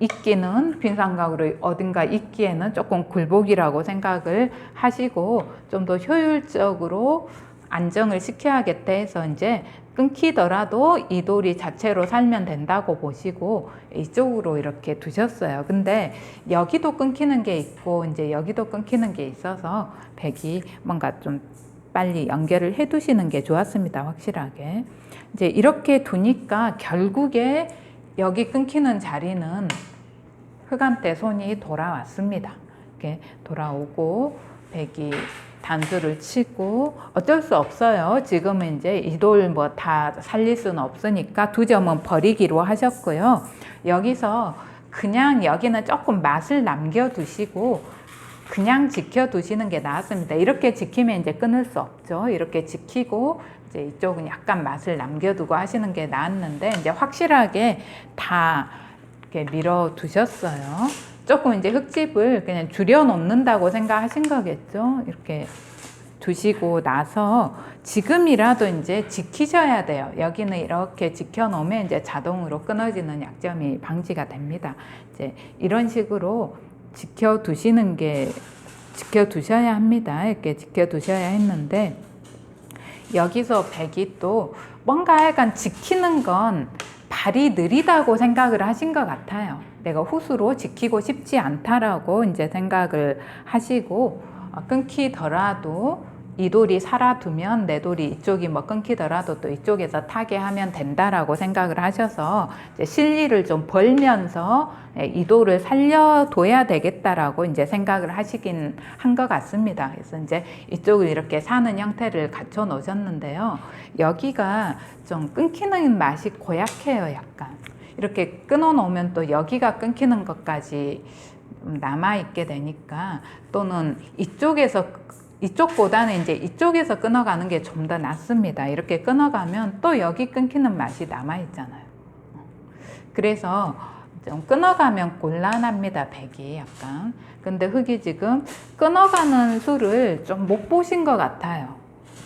있기는 빈삼각으로 어딘가 있기에는 조금 굴복이라고 생각을 하시고 좀 더 효율적으로 안정을 시켜야겠다 해서 이제 끊기더라도 이 돌이 자체로 살면 된다고 보시고 이쪽으로 이렇게 두셨어요. 근데 여기도 끊기는 게 있고 이제 여기도 끊기는 게 있어서 백이 뭔가 좀 빨리 연결을 해 두시는 게 좋았습니다. 확실하게. 이제 이렇게 두니까 결국에 여기 끊기는 자리는 흙한테 손이 돌아왔습니다. 이렇게 돌아오고 백이 단수를 치고 어쩔 수 없어요. 지금은 이제 이 돌 뭐 다 살릴 수는 없으니까 두 점은 버리기로 하셨고요. 여기서 그냥 여기는 조금 맛을 남겨두시고 그냥 지켜두시는 게 나았습니다. 이렇게 지키면 이제 끊을 수 없죠. 이렇게 지키고 이제 이쪽은 약간 맛을 남겨두고 하시는 게 나았는데 이제 확실하게 다 이렇게 밀어두셨어요. 조금 이제 흙집을 그냥 줄여 놓는다고 생각하신 거겠죠. 이렇게 두시고 나서 지금이라도 이제 지키셔야 돼요. 여기는 이렇게 지켜 놓으면 이제 자동으로 끊어지는 약점이 방지가 됩니다. 이제 이런 식으로 지켜두시는 게 지켜두셔야 합니다. 이렇게 지켜두셔야 했는데 여기서 백이 또 뭔가 약간 지키는 건 발이 느리다고 생각을 하신 것 같아요. 내가 후수로 지키고 싶지 않다라고 이제 생각을 하시고 끊기더라도 이 돌이 살아두면 내 돌이 이쪽이 뭐 끊기더라도 또 이쪽에서 타게 하면 된다라고 생각을 하셔서 이제 실리를 좀 벌면서 이 돌을 살려둬야 되겠다라고 이제 생각을 하시긴 한 것 같습니다. 그래서 이제 이쪽을 이렇게 사는 형태를 갖춰 놓으셨는데요. 여기가 좀 끊기는 맛이 고약해요, 약간. 이렇게 끊어 놓으면 또 여기가 끊기는 것까지 남아있게 되니까 또는 이쪽보다는 이제 이쪽에서 끊어가는 게 좀 더 낫습니다. 이렇게 끊어가면 또 여기 끊기는 맛이 남아있잖아요. 그래서 좀 끊어가면 곤란합니다, 백이 약간. 근데 흙이 지금 끊어가는 수를 좀 못 보신 것 같아요.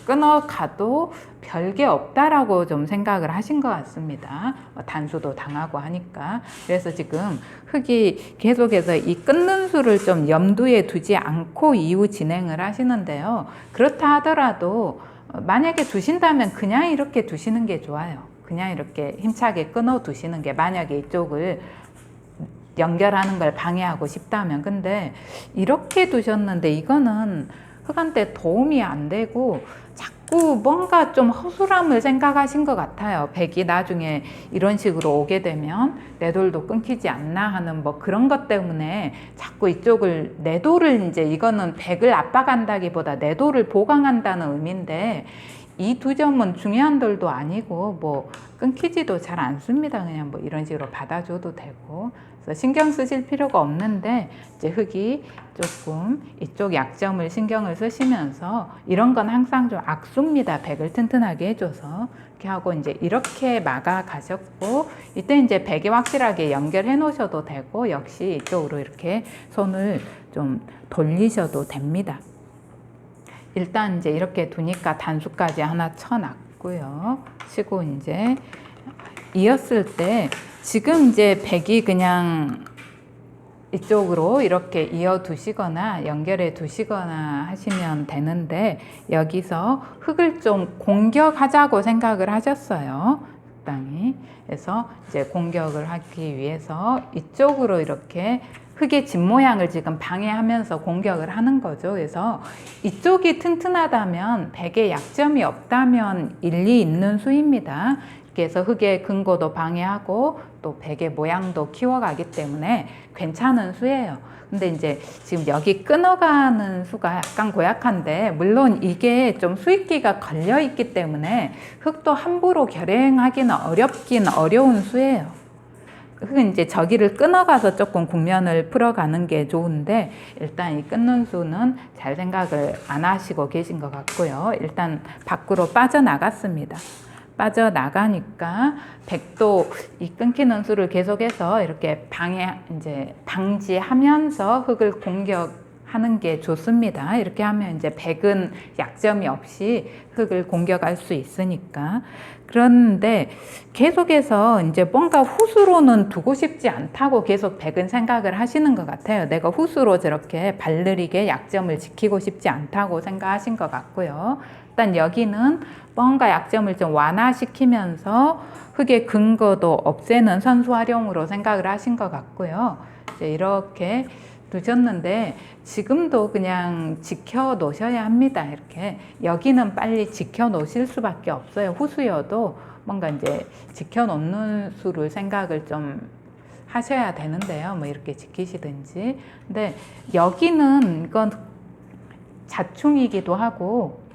끊어가도 별게 없다라고 좀 생각을 하신 것 같습니다. 단수도 당하고 하니까. 그래서 지금 흙이 계속해서 이 끊는 수를 좀 염두에 두지 않고 이후 진행을 하시는데요. 그렇다 하더라도 만약에 두신다면 그냥 이렇게 두시는 게 좋아요. 그냥 이렇게 힘차게 끊어 두시는 게, 만약에 이쪽을 연결하는 걸 방해하고 싶다면. 근데 이렇게 두셨는데 이거는 흙한테 도움이 안 되고 자꾸 뭔가 좀 허술함을 생각하신 것 같아요. 백이 나중에 이런 식으로 오게 되면 내 돌도 끊기지 않나 하는 뭐 그런 것 때문에 자꾸 이쪽을, 내 돌을 이제 이거는 백을 압박한다기보다 내 돌을 보강한다는 의미인데 이 두 점은 중요한 돌도 아니고 뭐 끊기지도 잘 않습니다. 그냥 뭐 이런 식으로 받아줘도 되고. 그래서 신경 쓰실 필요가 없는데 이제 흙이 조금 이쪽 약점을 신경을 쓰시면서 이런 건 항상 좀 악수입니다. 백을 튼튼하게 해줘서 이렇게 하고 이제 이렇게 막아 가셨고 이때 이제 백이 확실하게 연결해 놓으셔도 되고 역시 이쪽으로 이렇게 손을 좀 돌리셔도 됩니다. 일단 이제 이렇게 두니까 단수까지 하나 쳐놨고요. 치고 이제 이었을 때 지금 이제 백이 그냥 이쪽으로 이렇게 이어 두시거나 연결해 두시거나 하시면 되는데 여기서 흙을 좀 공격하자고 생각을 하셨어요. 적당히. 그래서 이제 공격을 하기 위해서 이쪽으로 이렇게 흙의 집 모양을 지금 방해하면서 공격을 하는 거죠. 그래서 이쪽이 튼튼하다면 백에 약점이 없다면 일리 있는 수입니다. 그래서 흙의 근고도 방해하고 또 백의 모양도 키워가기 때문에 괜찮은 수예요. 근데 이제 지금 여기 끊어가는 수가 약간 고약한데 물론 이게 좀 수익기가 걸려 있기 때문에 흙도 함부로 결행하기는 어려운 수예요. 흙은 이제 저기를 끊어가서 조금 국면을 풀어가는 게 좋은데 일단 이 끊는 수는 잘 생각을 안 하시고 계신 것 같고요. 일단 밖으로 빠져나갔습니다. 빠져나가니까 백도 이 끊기는 수를 계속해서 이렇게 방지하면서 흙을 공격하는 게 좋습니다. 이렇게 하면 이제 백은 약점이 없이 흙을 공격할 수 있으니까. 그런데 계속해서 이제 뭔가 후수로는 두고 싶지 않다고 계속 백은 생각을 하시는 것 같아요. 내가 후수로 저렇게 발느리게 약점을 지키고 싶지 않다고 생각하신 것 같고요. 일단 여기는 뭔가 약점을 좀 완화시키면서 흙의 근거도 없애는 선수 활용으로 생각을 하신 것 같고요. 이제 이렇게 두셨는데 지금도 그냥 지켜 놓으셔야 합니다. 이렇게 여기는 빨리 지켜 놓으실 수밖에 없어요. 후수여도 뭔가 이제 지켜 놓는 수를 생각을 좀 하셔야 되는데요. 뭐 이렇게 지키시든지. 근데 여기는 이건 자충이기도 하고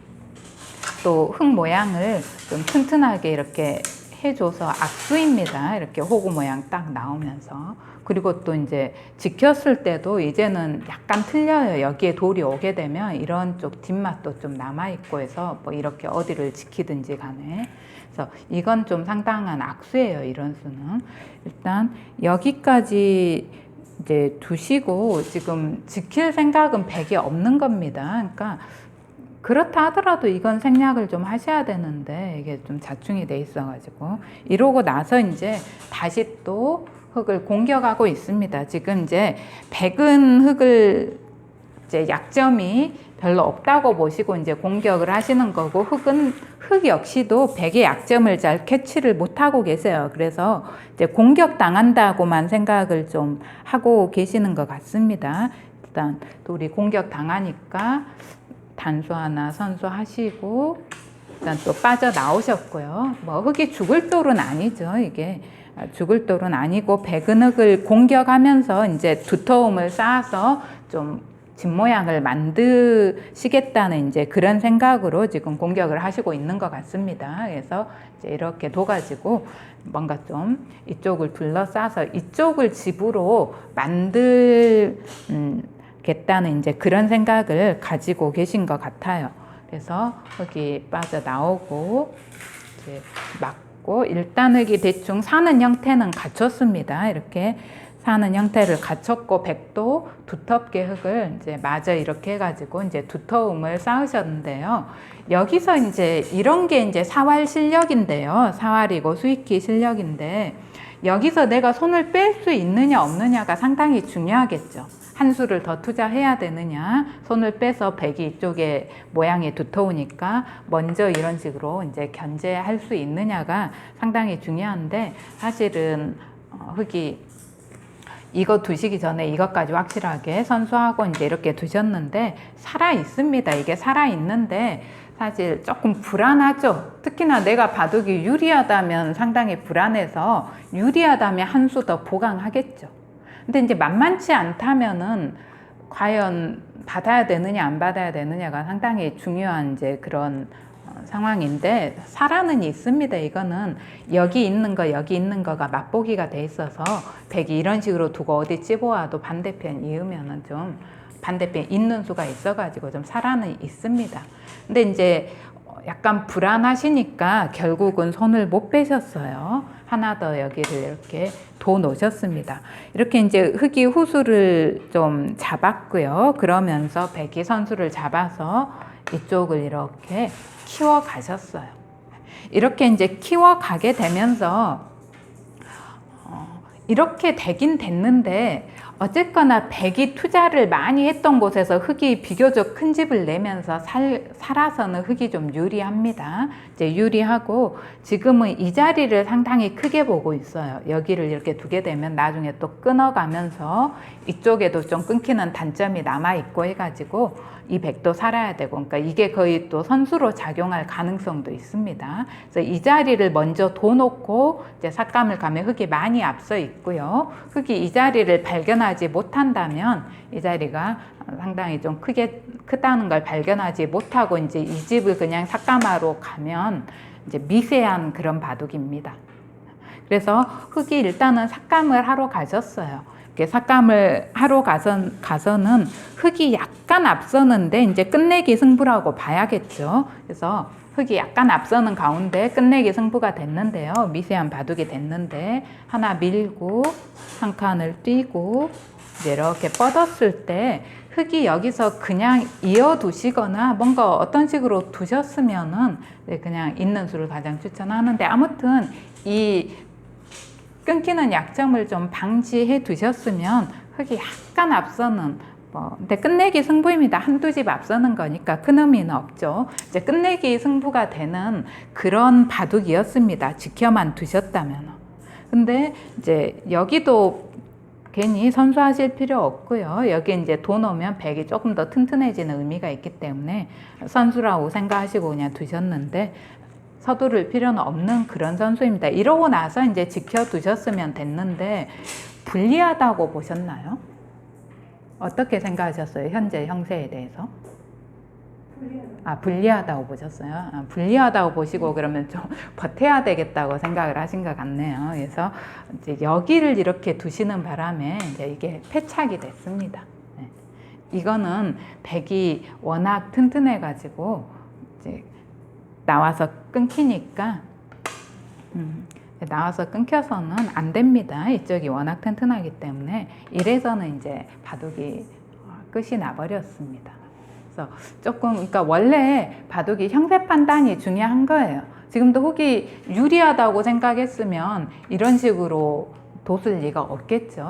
또 흙 모양을 좀 튼튼하게 이렇게 해줘서 악수입니다. 이렇게 호구 모양 딱 나오면서. 그리고 또 이제 지켰을 때도 이제는 약간 틀려요. 여기에 돌이 오게 되면 이런 쪽 뒷맛도 좀 남아있고 해서 뭐 이렇게 어디를 지키든지 간에. 그래서 이건 좀 상당한 악수예요. 이런 수는. 일단 여기까지 이제 두시고 지금 지킬 생각은 백이 없는 겁니다. 그러니까 그렇다 하더라도 이건 생략을 좀 하셔야 되는데 이게 좀 자충이 돼 있어가지고 이러고 나서 이제 다시 또 흙을 공격하고 있습니다. 지금 이제 백은 흙을 이제 약점이 별로 없다고 보시고 이제 공격을 하시는 거고 흙 역시도 백의 약점을 잘 캐치를 못하고 계세요. 그래서 이제 공격 당한다고만 생각을 좀 하고 계시는 것 같습니다. 일단 우리 공격 당하니까 단수 하나 선수하시고 일단 또 빠져나오셨고요. 뭐 흙이 죽을 돌은 아니죠. 이게 죽을 돌은 아니고 백은 흙을 공격하면서 이제 두터움을 쌓아서 좀 집 모양을 만드시겠다는 이제 그런 생각으로 지금 공격을 하시고 있는 것 같습니다. 그래서 이제 이렇게 둬가지고 뭔가 좀 이쪽을 둘러싸서 이쪽을 집으로 겠다는 이제 그런 생각을 가지고 계신 것 같아요. 그래서 흙이 빠져나오고 이제 막고 일단 흙이 대충 사는 형태는 갖췄습니다. 이렇게 사는 형태를 갖췄고 백도 두텁게 흙을 이제 마저 이렇게 해가지고 이제 두터움을 쌓으셨는데요. 여기서 이제 이런 게 이제 사활 실력인데요. 사활이고 수익기 실력인데 여기서 내가 손을 뺄 수 있느냐 없느냐가 상당히 중요하겠죠. 한 수를 더 투자해야 되느냐, 손을 빼서 백이 이쪽에 모양이 두터우니까 먼저 이런 식으로 이제 견제할 수 있느냐가 상당히 중요한데 사실은 흙이 이거 두시기 전에 이것까지 확실하게 선수하고 이제 이렇게 두셨는데 살아 있습니다. 이게 살아 있는데 사실 조금 불안하죠. 특히나 내가 바둑이 유리하다면 상당히 불안해서 유리하다면 한 수 더 보강하겠죠. 근데 이제 만만치 않다면은 과연 받아야 되느냐 안 받아야 되느냐가 상당히 중요한 이제 그런 상황인데 살아는 있습니다. 이거는 여기 있는 거 여기 있는 거가 맛보기가 돼 있어서 백이 이런 식으로 두고 어디 찝어와도 반대편 이으면은 좀 반대편 있는 수가 있어가지고 좀 살아는 있습니다. 근데 이제 약간 불안하시니까 결국은 손을 못 빼셨어요. 하나 더 여기를 이렇게 도 놓으셨습니다. 이렇게 이제 흑이 후수를 좀 잡았고요. 그러면서 백이 선수를 잡아서 이쪽을 이렇게 키워 가셨어요. 이렇게 이제 키워 가게 되면서 이렇게 되긴 됐는데 어쨌거나 백이 투자를 많이 했던 곳에서 흑이 비교적 큰 집을 내면서 살아서는 흑이 좀 유리합니다. 이제 유리하고 지금은 이 자리를 상당히 크게 보고 있어요. 여기를 이렇게 두게 되면 나중에 또 끊어가면서 이쪽에도 좀 끊기는 단점이 남아있고 해가지고 이 백도 살아야 되고, 그러니까 이게 거의 또 선수로 작용할 가능성도 있습니다. 그래서 이 자리를 먼저 둬놓고 이제 삭감을 가면 흑이 많이 앞서 있고요. 흑이 이 자리를 발견하지 못한다면 이 자리가 상당히 좀 크다는 걸 발견하지 못하고 이제 이 집을 그냥 삭감하러 가면 이제 미세한 그런 바둑입니다. 그래서 흑이 일단은 삭감을 하러 가셨어요. 삭감을 하러 가서는 흑이 약간 앞서는데 이제 끝내기 승부라고 봐야겠죠. 그래서 흑이 약간 앞서는 가운데 끝내기 승부가 됐는데요. 미세한 바둑이 됐는데 하나 밀고 한 칸을 뛰고 이제 이렇게 뻗었을 때 흑이 여기서 그냥 이어두시거나 뭔가 어떤 식으로 두셨으면은 그냥 있는 수를 가장 추천하는데, 아무튼 이 끊기는 약점을 좀 방지해 두셨으면 흑이 약간 앞서는 근데 끝내기 승부입니다. 한두 집 앞서는 거니까 큰 의미는 없죠. 이제 끝내기 승부가 되는 그런 바둑이었습니다. 지켜만 두셨다면. 근데 이제 여기도 괜히 선수하실 필요 없고요. 여기 이제 도 놓으면 백이 조금 더 튼튼해지는 의미가 있기 때문에 선수라고 생각하시고 그냥 두셨는데 서두를 필요는 없는 그런 선수입니다. 이러고 나서 이제 지켜두셨으면 됐는데 불리하다고 보셨나요? 어떻게 생각하셨어요? 현재 형세에 대해서? 불리하다고 보셨어요? 불리하다고 보시고 그러면 좀 버텨야 되겠다고 생각을 하신 것 같네요. 그래서 이제 여기를 이렇게 두시는 바람에 이제 이게 패착이 됐습니다. 네. 이거는 백이 워낙 튼튼해가지고 이제 나와서 끊기니까 나와서 끊겨서는 안 됩니다. 이쪽이 워낙 튼튼하기 때문에 이래서는 이제 바둑이 끝이 나버렸습니다. 그래서 조금, 그러니까 원래 바둑이 형세 판단이 중요한 거예요. 지금도 흑이 유리하다고 생각했으면 이런 식으로 뒀을 리가 없겠죠.